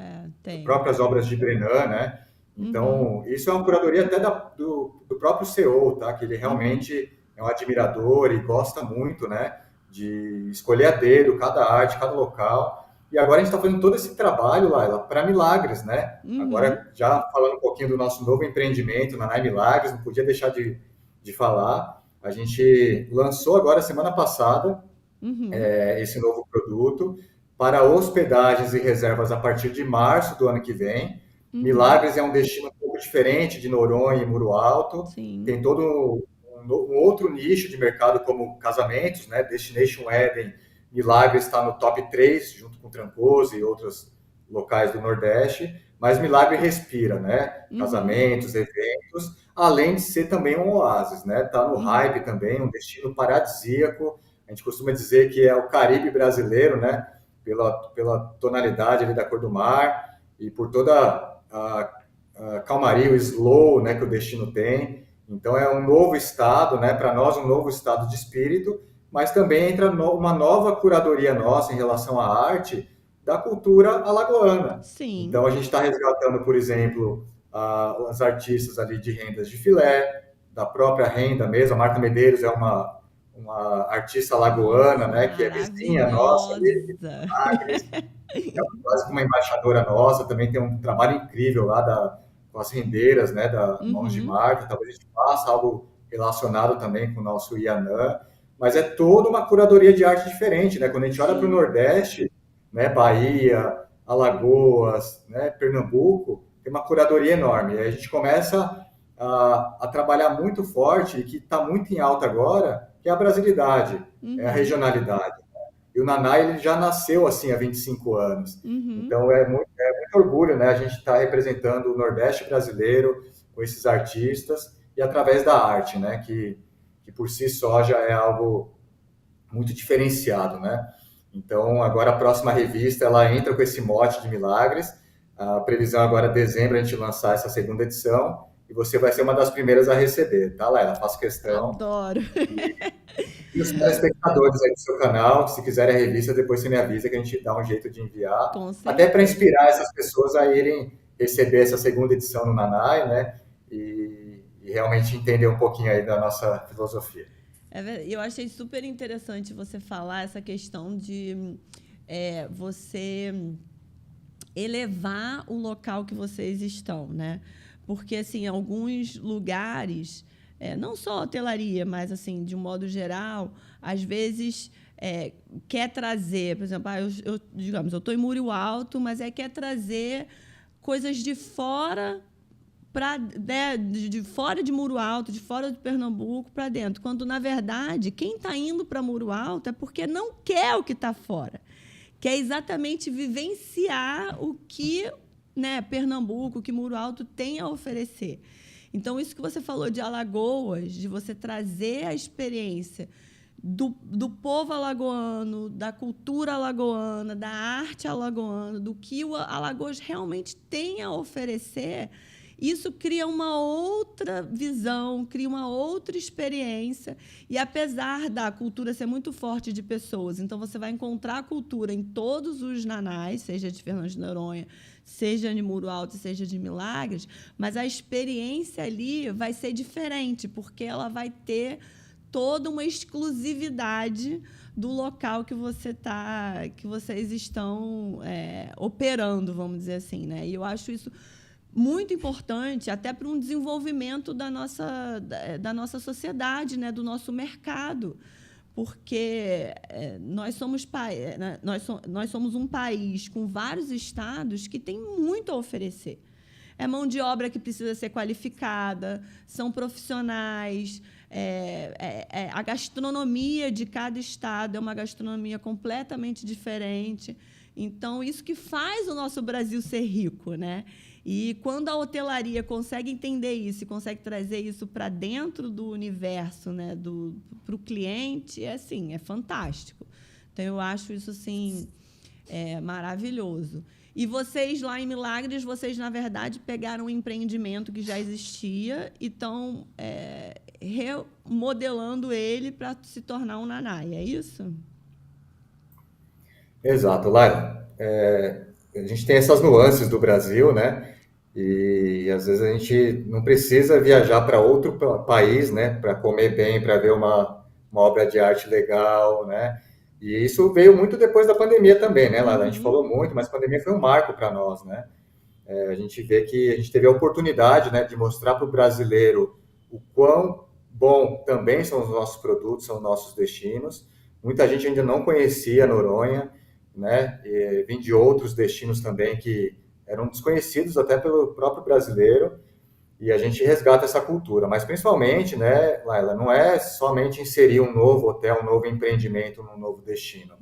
próprias obras de Brenan, né? Então, isso é uma curadoria até do próprio CEO, tá? Que ele realmente é um admirador e gosta muito, né? De escolher a dedo cada arte, cada local. E agora a gente está fazendo todo esse trabalho, Laila, para Milagres, né? Agora, já falando um pouquinho do nosso novo empreendimento, Nanai Milagres, não podia deixar de falar. A gente lançou agora, semana passada, esse novo produto para hospedagens e reservas a partir de março do ano que vem. Milagres é um destino um pouco diferente de Noronha e Muro Alto. Sim. Tem todo um outro nicho de mercado como casamentos, né? Destination Wedding, Milagres está no top 3, junto com Trancoso e outros locais do Nordeste, mas Milagre respira, né? Casamentos, eventos, além de ser também um oásis, né? Está no hype também, um destino paradisíaco. A gente costuma dizer que é o Caribe brasileiro, né? Pela tonalidade ali da cor do mar e por toda a calmaria, o slow, né? Que o destino tem. Então é um novo estado, né? Para nós, um novo estado de espírito, mas também entra uma nova curadoria nossa em relação à arte da cultura alagoana. Sim. Então, a gente está resgatando, por exemplo, as artistas ali de rendas de filé, da própria renda mesmo. A Marta Medeiros é uma artista alagoana, né, que é vizinha nossa. É quase uma embaixadora nossa, também tem um trabalho incrível lá com as rendeiras, né, da Mãos de Marta. Talvez a gente faça algo relacionado também com o nosso Ianã. Mas é toda uma curadoria de arte diferente, né? Quando a gente olha para o Nordeste, né, Bahia, Alagoas, né, Pernambuco, tem uma curadoria enorme. E aí a gente começa a trabalhar muito forte, e que está muito em alta agora, que é a brasilidade, é a regionalidade. Né? E o Nanai, ele já nasceu assim há 25 anos. Então é muito orgulho, né? A gente está representando o Nordeste brasileiro com esses artistas e através da arte, né? Que por si só já é algo muito diferenciado, né? Então, agora a próxima revista, ela entra com esse mote de Milagres. A previsão agora é dezembro a gente lançar essa segunda edição e você vai ser uma das primeiras a receber, tá, Laila? Faço questão. Adoro. E os telespectadores aí do seu canal, se quiserem a revista, depois você me avisa que a gente dá um jeito de enviar. Até para inspirar essas pessoas a irem receber essa segunda edição no Nanai, né? E realmente entender um pouquinho aí da nossa filosofia. Eu achei super interessante você falar essa questão de você elevar o local que vocês estão, né? Porque, assim, alguns lugares, não só hotelaria, mas, assim, de um modo geral, às vezes quer trazer, por exemplo, digamos, eu estou em Muro Alto, mas quer trazer coisas de fora de fora de Muro Alto, de fora de Pernambuco para dentro, quando, na verdade, quem está indo para Muro Alto é porque não quer o que está fora, quer exatamente vivenciar o que, né, Pernambuco, o que Muro Alto tem a oferecer. Então, isso que você falou de Alagoas, de você trazer a experiência do povo alagoano, da cultura alagoana, da arte alagoana, do que o Alagoas realmente tem a oferecer. isso cria uma outra visão, cria uma outra experiência. E apesar da cultura ser muito forte de pessoas, então você vai encontrar a cultura em todos os nanás, seja de Fernando de Noronha, seja de Muro Alto, seja de Milagres, mas a experiência ali vai ser diferente, porque ela vai ter toda uma exclusividade do local que vocês estão operando, vamos dizer assim, né? E eu acho isso muito importante até para um desenvolvimento da nossa sociedade, né? Do nosso mercado, porque nós somos um país com vários estados que tem muito a oferecer. É mão de obra que precisa ser qualificada, são profissionais. A gastronomia de cada estado é uma gastronomia completamente diferente. Então, isso que faz o nosso Brasil ser rico, né? E quando a hotelaria consegue entender isso e consegue trazer isso para dentro do universo, né, para o cliente, é fantástico. Então, eu acho isso assim, maravilhoso. E vocês, lá em Milagres, vocês, na verdade, pegaram um empreendimento que já existia e estão remodelando ele para se tornar um nanai, é isso? Exato, Laila. A gente tem essas nuances do Brasil, né? E às vezes a gente não precisa viajar para outro país, né? Para comer bem, para ver uma obra de arte legal, né? E isso veio muito depois da pandemia também, né, Laila? A gente falou muito, mas a pandemia foi um marco para nós, né? A gente vê que a gente teve a oportunidade, né, de mostrar para o brasileiro o quão bom também são os nossos produtos, são os nossos destinos. Muita gente ainda não conhecia Noronha, né? E vem de outros destinos também que eram desconhecidos até pelo próprio brasileiro, e a gente resgata essa cultura. Mas principalmente, né, Laila, não é somente inserir um novo hotel, um novo empreendimento num novo destino.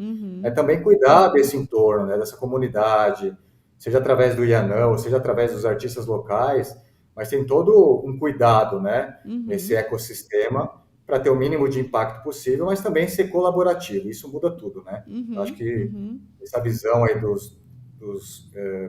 É também cuidar desse entorno, né, dessa comunidade, seja através do Ianã, ou seja através dos artistas locais, mas tem todo um cuidado, né, nesse ecossistema, para ter o mínimo de impacto possível, mas também ser colaborativo. Isso muda tudo, né? Eu acho que essa visão aí dos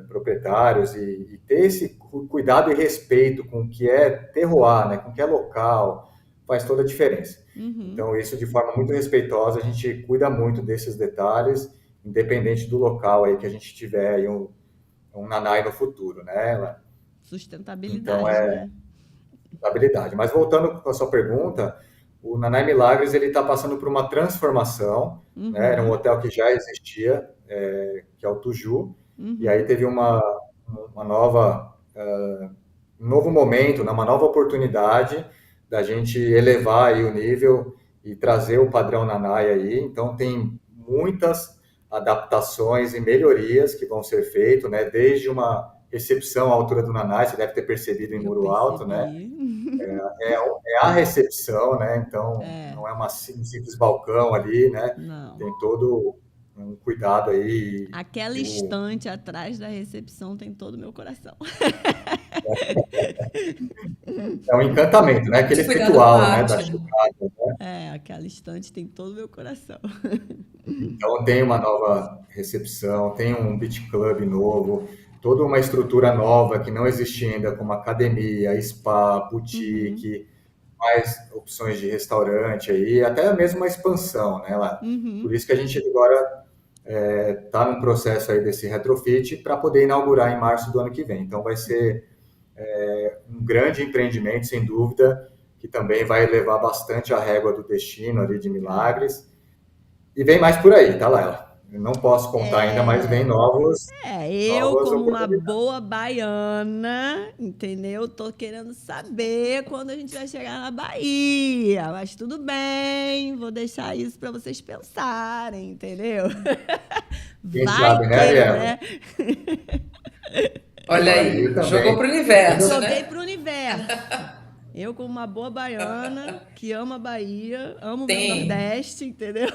proprietários e ter esse cuidado e respeito com o que é terroir, né, com o que é local, faz toda a diferença. Então, isso de forma muito respeitosa, a gente cuida muito desses detalhes, independente do local aí que a gente tiver aí um nanai no futuro, né? Sustentabilidade, então, né? Sustentabilidade. Mas voltando com a sua pergunta, o Nanai Milagres ele está passando por uma transformação, né? Era um hotel que já existia, que é o Tuju, e aí teve uma nova, um novo momento, né? Uma nova oportunidade da gente elevar aí o nível e trazer o padrão Nanai aí. Então tem muitas adaptações e melhorias que vão ser feitas, né? Desde uma recepção à altura do Nanai, você deve ter percebido em Muro Alto, né? É a recepção, né? Então, não é um simples balcão ali, né? Não. Tem todo um cuidado aí. Aquela estante atrás da recepção tem todo o meu coração. É um encantamento, né? Aquele ritual, né? Da chegada, né? Aquela estante tem todo o meu coração. Então, tem uma nova recepção, tem um beach club novo, toda uma estrutura nova que não existia ainda, como academia, spa, boutique, mais opções de restaurante aí, até mesmo uma expansão, né? Por isso que a gente agora está num processo aí desse retrofit para poder inaugurar em março do ano que vem. Então vai ser um grande empreendimento, sem dúvida, que também vai levar bastante a régua do destino ali de Milagres. E vem mais por aí, tá, Laila? Eu não posso contar ainda, mas vem novos. Eu, como uma boa baiana, entendeu? Tô querendo saber quando a gente vai chegar na Bahia. Mas tudo bem, vou deixar isso para vocês pensarem, entendeu? Quem sabe, né, Ariela? Olha aí, jogou pro universo, né? Joguei pro universo. Eu, como uma boa baiana, que ama a Bahia, amo o meu Nordeste, entendeu?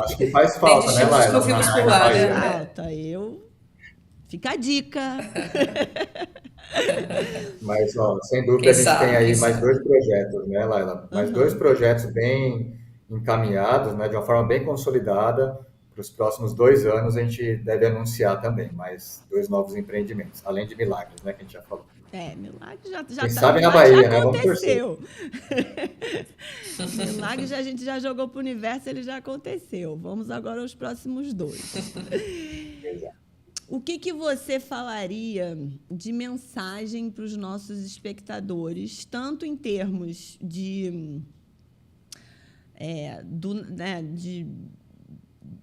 Acho que faz falta, né, Laila? Falta. Fica a dica. Mas, ó, sem dúvida, a gente tem aí mais 2 projetos, né, Laila? Mais 2 projetos bem encaminhados, né, de uma forma bem consolidada. Para os próximos 2 anos, a gente deve anunciar também mais 2 novos empreendimentos, além de Milagres, né, que a gente já falou. Milagre já Quem sabe na milagre já Bahia, né? Vamos torcer. aconteceu. Milagre a gente já jogou pro universo, ele já aconteceu. Vamos agora aos próximos 2. O que você falaria de mensagem para os nossos espectadores, tanto em termos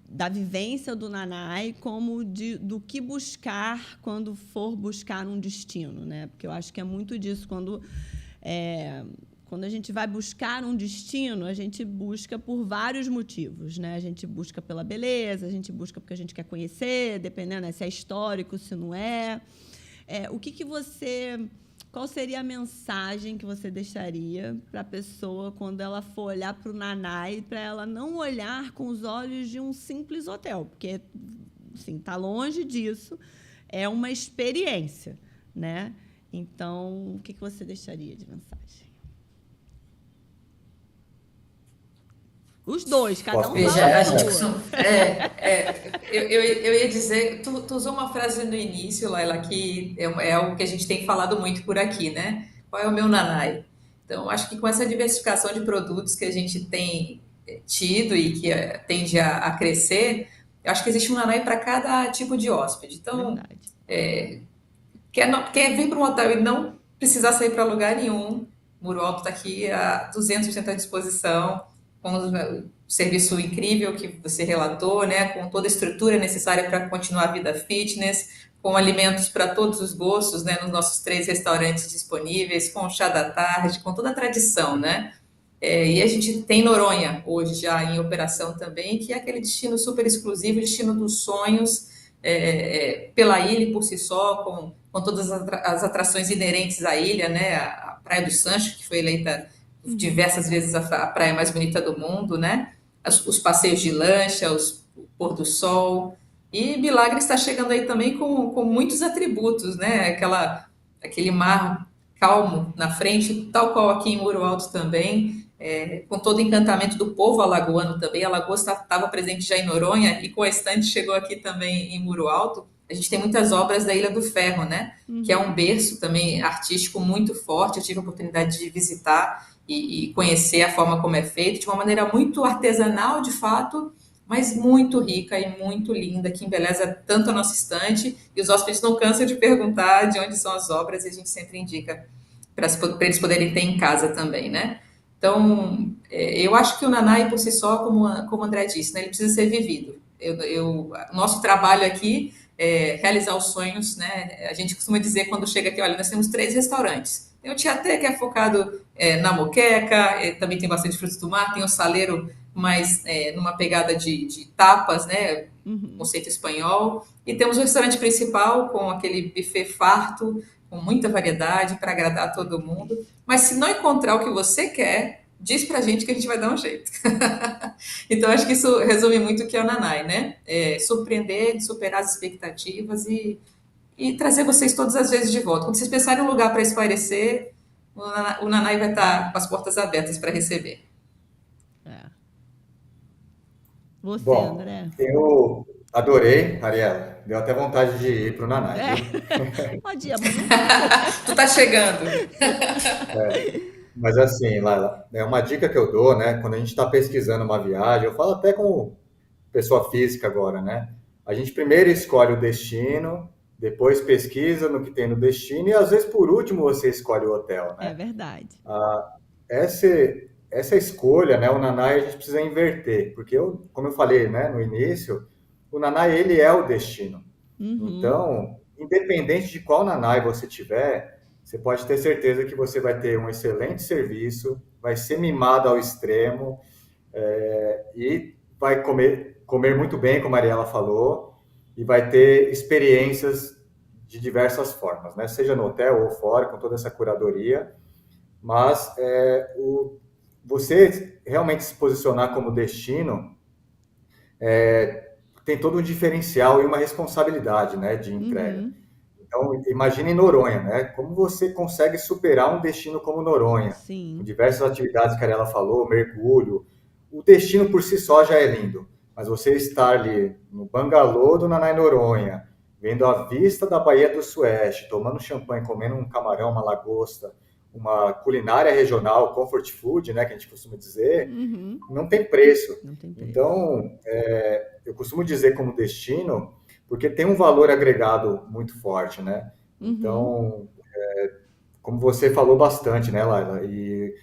da vivência do Nanai, como do que buscar quando for buscar um destino, né? Porque eu acho que é muito disso. Quando a gente vai buscar um destino, a gente busca por vários motivos, né? A gente busca pela beleza, a gente busca porque a gente quer conhecer, dependendo, né, se é histórico, se não é. Qual seria a mensagem que você deixaria para a pessoa quando ela for olhar para o Nanai, para ela não olhar com os olhos de um simples hotel? Porque, assim, está longe disso, é uma experiência, né? Então, o que você deixaria de mensagem? Os dois, cada um fala a sua. Eu ia dizer, tu usou uma frase no início, Laila, que é algo que a gente tem falado muito por aqui, né? Qual é o meu Nanai? Então, acho que com essa diversificação de produtos que a gente tem tido e que tende a crescer, eu acho que existe um Nanai para cada tipo de hóspede. Então, quer vir para um hotel e não precisar sair para lugar nenhum, Muro Alto está aqui a 200% à disposição, com o serviço incrível que você relatou, né, com toda a estrutura necessária para continuar a vida fitness, com alimentos para todos os gostos, né, nos nossos 3 restaurantes disponíveis, com o chá da tarde, com toda a tradição, né? E a gente tem Noronha hoje já em operação também, que é aquele destino super exclusivo, destino dos sonhos, pela ilha por si só, com todas as atrações inerentes à ilha, né? A Praia do Sancho, que foi eleita diversas vezes a praia mais bonita do mundo, né? Os passeios de lancha, o pôr do sol. E Milagre está chegando aí também com muitos atributos, né? Aquele mar calmo na frente, tal qual aqui em Muro Alto também, com todo o encantamento do povo alagoano também. A Lagoa estava presente já em Noronha e com a estante chegou aqui também em Muro Alto. A gente tem muitas obras da Ilha do Ferro, né? Que é um berço também artístico muito forte. Eu tive a oportunidade de visitar e conhecer a forma como é feito, de uma maneira muito artesanal, de fato, mas muito rica e muito linda, que embeleza tanto a nossa estante, e os hóspedes não cansam de perguntar de onde são as obras, e a gente sempre indica para eles poderem ter em casa também, né? Então, eu acho que o Nanai, por si só, como o André disse, né, ele precisa ser vivido. Nosso trabalho aqui é realizar os sonhos, né? A gente costuma dizer quando chega aqui, olha, nós temos 3 restaurantes. Tem o Tietê, que é focado na moqueca, também tem bastante frutos do mar, tem o Saleiro, mas numa pegada de tapas, né? Conceito espanhol. E temos o restaurante principal, com aquele buffet farto, com muita variedade, para agradar todo mundo. Mas se não encontrar o que você quer, diz pra gente que a gente vai dar um jeito. Então, acho que isso resume muito o que é o Nanai, né? Surpreender, superar as expectativas e trazer vocês todas as vezes de volta. Quando vocês pensarem em um lugar para espairecer, o Nanai vai estar com as portas abertas para receber. Você, Bom, André? Eu adorei, Ariela. Deu até vontade de ir para o Nanai. Pode ir, amanhã. Tu tá chegando. Mas assim, Laila, é uma dica que eu dou, né? Quando a gente está pesquisando uma viagem, eu falo até como pessoa física agora, né? A gente primeiro escolhe o destino, depois pesquisa no que tem no destino e às vezes por último você escolhe o hotel, né? É verdade. Essa escolha, né? O Nanai a gente precisa inverter, porque como eu falei, né? No início, o Nanai ele é o destino. Então, independente de qual Nanai você tiver, você pode ter certeza que você vai ter um excelente serviço, vai ser mimado ao extremo e vai comer muito bem, como a Ariela falou, e vai ter experiências de diversas formas, né? Seja no hotel ou fora, com toda essa curadoria. Mas você realmente se posicionar como destino tem todo um diferencial e uma responsabilidade, né, de entrega. Então, imagine Noronha, né? Como você consegue superar um destino como Noronha? Sim. Com diversas atividades que a Ariela falou, mergulho. O destino por si só já é lindo, mas você estar ali no bangalô do Nanai Noronha, vendo a vista da Baía do Sueste, tomando champanhe, comendo um camarão, uma lagosta, uma culinária regional, comfort food, né, que a gente costuma dizer, não tem preço. Não tem preço. Então, eu costumo dizer como destino, porque tem um valor agregado muito forte, né? Então, como você falou bastante, né, Laila? E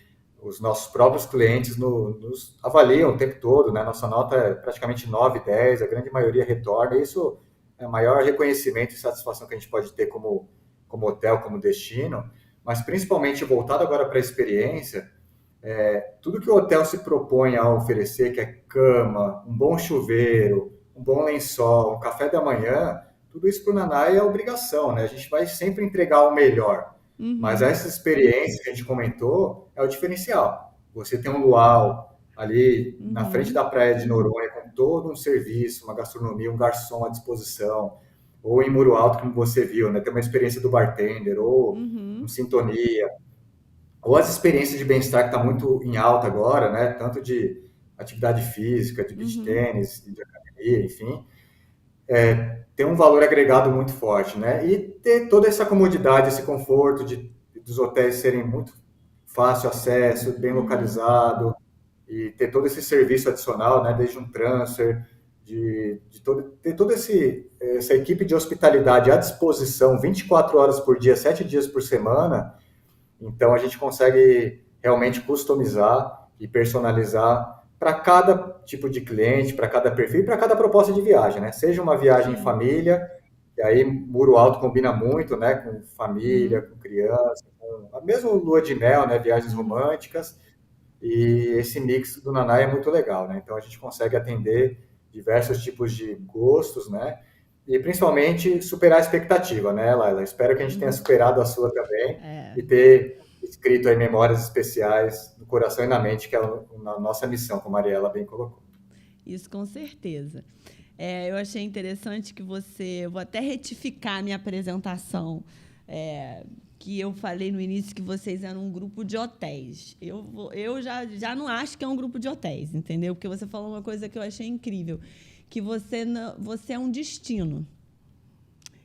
os nossos próprios clientes nos avaliam o tempo todo, né? Nossa nota é praticamente 9, 10, a grande maioria retorna, e isso é o maior reconhecimento e satisfação que a gente pode ter como hotel, como destino, mas principalmente voltado agora para a experiência, tudo que o hotel se propõe a oferecer, que é cama, um bom chuveiro, um bom lençol, um café da manhã, tudo isso para o Nanai é obrigação, né? A gente vai sempre entregar o melhor. Mas essa experiência que a gente comentou é o diferencial. Você tem um luau ali na frente da praia de Noronha com todo um serviço, uma gastronomia, um garçom à disposição, ou em Muro Alto, como você viu, né? Tem uma experiência do bartender, ou um sintonia, ou as experiências de bem-estar que está muito em alta agora, né? Tanto de atividade física, de beach tênis, de academia, enfim. Tem um valor agregado muito forte, né? E ter toda essa comodidade, esse conforto dos hotéis serem muito fácil acesso, bem localizado, e ter todo esse serviço adicional, né? Desde um transfer, ter toda essa equipe de hospitalidade à disposição 24 horas por dia, 7 dias por semana. Então, a gente consegue realmente customizar e personalizar para cada tipo de cliente, para cada perfil, para cada proposta de viagem, né? Seja uma viagem em família, e aí Muro Alto combina muito, né? Com família, com criança, com a mesma lua de mel, né? Viagens românticas, e esse mix do Nanai é muito legal, né? Então, a gente consegue atender diversos tipos de gostos, né? E principalmente superar a expectativa, né, Laila? Espero que a gente tenha superado a sua também e ter escrito aí memórias especiais no coração e na mente, que é a nossa missão, como a Mariela bem colocou. Isso, com certeza. Eu achei interessante que eu vou até retificar a minha apresentação, que eu falei no início que vocês eram um grupo de hotéis. Eu já não acho que é um grupo de hotéis, entendeu? Porque você falou uma coisa que eu achei incrível, que você é um destino.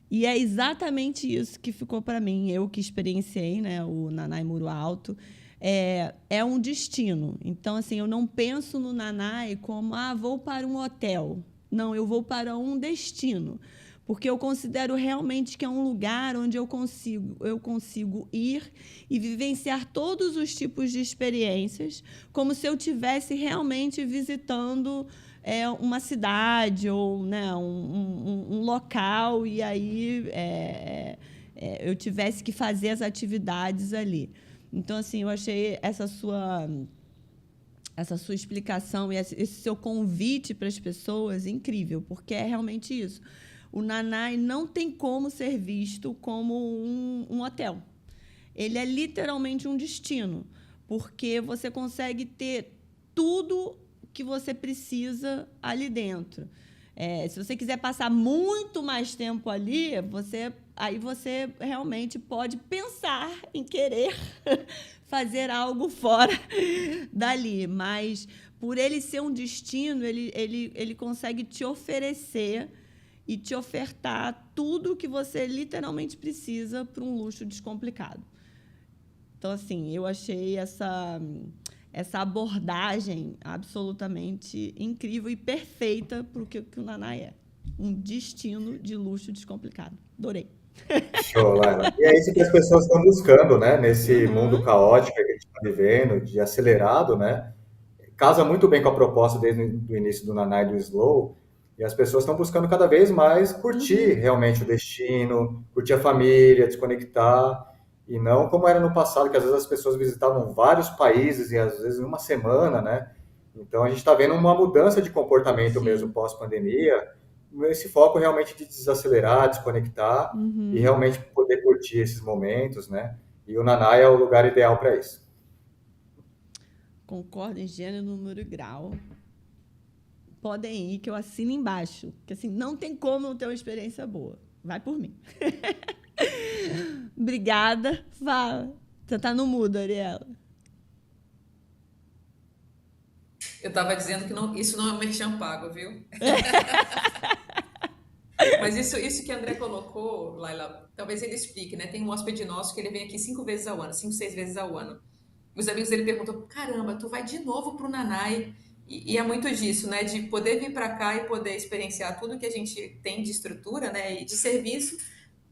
E é exatamente isso que ficou para mim. Eu que experienciei, né, o Nanai Muro Alto, é um destino. Então, assim, eu não penso no Nanai como, vou para um hotel. Não, eu vou para um destino. Porque eu considero realmente que é um lugar onde eu consigo ir e vivenciar todos os tipos de experiências, como se eu estivesse realmente visitando uma cidade ou, né, um local, e aí eu tivesse que fazer as atividades ali. Então, assim, eu achei essa sua explicação e esse seu convite para as pessoas incrível, porque é realmente isso. O Nanai não tem como ser visto como um hotel. Ele é literalmente um destino, porque você consegue ter tudo que você precisa ali dentro. Se você quiser passar muito mais tempo ali, aí você realmente pode pensar em querer fazer algo fora dali. Mas, por ele ser um destino, ele consegue te oferecer e te ofertar tudo o que você literalmente precisa para um luxo descomplicado. Então, assim, eu achei essa abordagem absolutamente incrível e perfeita para o que o Nanai é. Um destino de luxo descomplicado. Adorei. Show, Laila. E é isso que as pessoas estão buscando, né? Nesse mundo caótico que a gente está vivendo, de acelerado, né? Casa muito bem com a proposta desde o início do Nanai e do Slow, e as pessoas estão buscando cada vez mais curtir realmente o destino, curtir a família, desconectar, e não como era no passado, que às vezes as pessoas visitavam vários países e às vezes em uma semana, né? Então a gente está vendo uma mudança de comportamento mesmo pós-pandemia, esse foco realmente de desacelerar, desconectar e realmente poder curtir esses momentos, né? E o Nanai é o lugar ideal para isso. Concordo em gênero, número e grau. Podem ir, que eu assino embaixo. Porque, assim, não tem como não ter uma experiência boa. Vai por mim. Obrigada. Fala. Você está no mudo, Ariela. Eu estava dizendo que isso não é um merchan pago, viu? Mas isso que a André colocou, Laila, talvez ele explique, né? Tem um hóspede nosso que ele vem aqui 5 vezes ao ano, 5, 6 vezes ao ano. Os amigos dele perguntam, caramba, tu vai de novo pro Nanai? E é muito disso, né? De poder vir para cá e poder experienciar tudo que a gente tem de estrutura, né? E de serviço,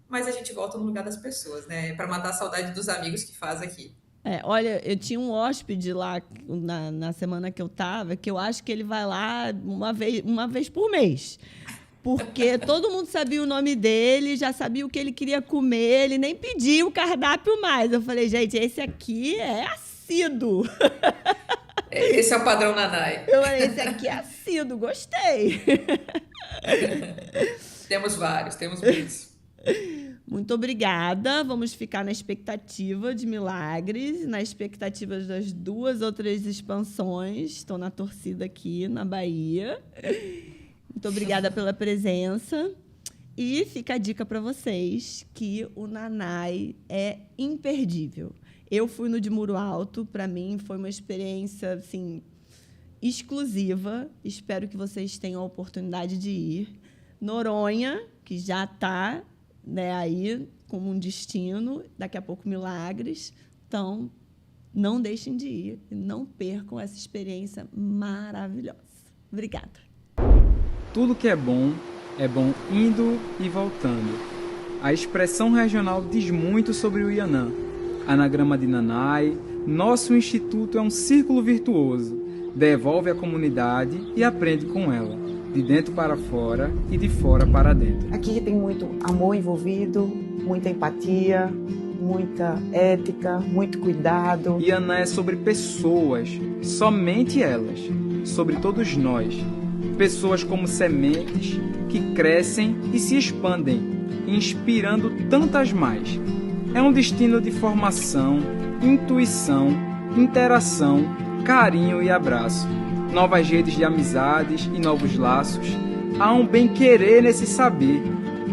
mas a gente volta no lugar das pessoas, né? Para matar a saudade dos amigos que faz aqui. Olha, eu tinha um hóspede lá na semana que eu tava, que eu acho que ele vai lá uma vez por mês. Porque todo mundo sabia o nome dele, já sabia o que ele queria comer, ele nem pedia o cardápio mais. Eu falei, gente, esse aqui é assíduo. Esse é o padrão Nanai. Eu falei, esse aqui é assíduo, gostei. Temos vários, temos muitos. Muito obrigada. Vamos ficar na expectativa de Milagres, na expectativa das 2 outras expansões. Estou na torcida aqui na Bahia. Muito obrigada pela presença. E fica a dica para vocês que o Nanai é imperdível. Eu fui no de Muro Alto. Para mim, foi uma experiência assim, exclusiva. Espero que vocês tenham a oportunidade de ir. Noronha, que já está... aí como um destino, daqui a pouco Milagres. Então, não deixem de ir e não percam essa experiência maravilhosa. Obrigada. Tudo que é bom indo e voltando. A expressão regional diz muito sobre o Ianã. Anagrama de Nanai, nosso instituto é um círculo virtuoso. Devolve à comunidade e aprende com ela. De dentro para fora e de fora para dentro. Aqui tem muito amor envolvido, muita empatia, muita ética, muito cuidado. Ianã é sobre pessoas, somente elas, sobre todos nós. Pessoas como sementes que crescem e se expandem, inspirando tantas mais. É um destino de formação, intuição, interação, carinho e abraço. Novas redes de amizades e novos laços. Há um bem-querer nesse saber.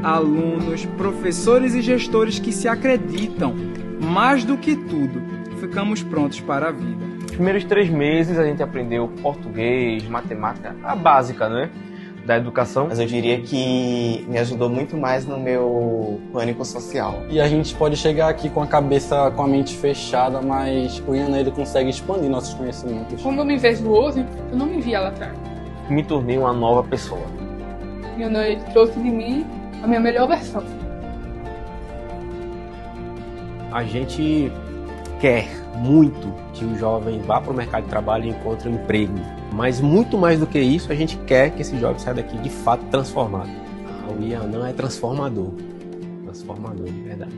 Alunos, professores e gestores que se acreditam. Mais do que tudo, ficamos prontos para a vida. Nos primeiros 3 meses a gente aprendeu português, matemática, a básica, né, da educação. Mas eu diria que me ajudou muito mais no meu pânico social. E a gente pode chegar aqui com a mente fechada, mas o Ianã ele consegue expandir nossos conhecimentos. Quando eu me vejo hoje, eu não me via lá atrás. Me tornei uma nova pessoa. Ianã trouxe de mim a minha melhor versão. A gente quer muito que o jovem vá para o mercado de trabalho e encontre um emprego. Mas muito mais do que isso, a gente quer que esse jovem saia daqui de fato transformado. O Ianã é transformador. Transformador, de verdade.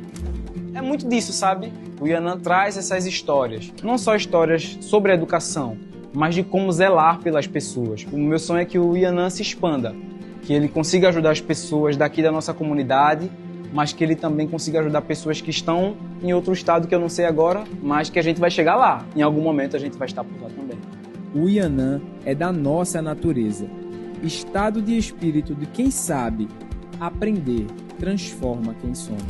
É muito disso, sabe? O Ianã traz essas histórias. Não só histórias sobre a educação, mas de como zelar pelas pessoas. O meu sonho é que o Ianã se expanda. Que ele consiga ajudar as pessoas daqui da nossa comunidade, mas que ele também consiga ajudar pessoas que estão em outro estado que eu não sei agora, mas que a gente vai chegar lá. Em algum momento a gente vai estar por lá também. O Ianã é da nossa natureza. Estado de espírito de quem sabe aprender transforma quem somos.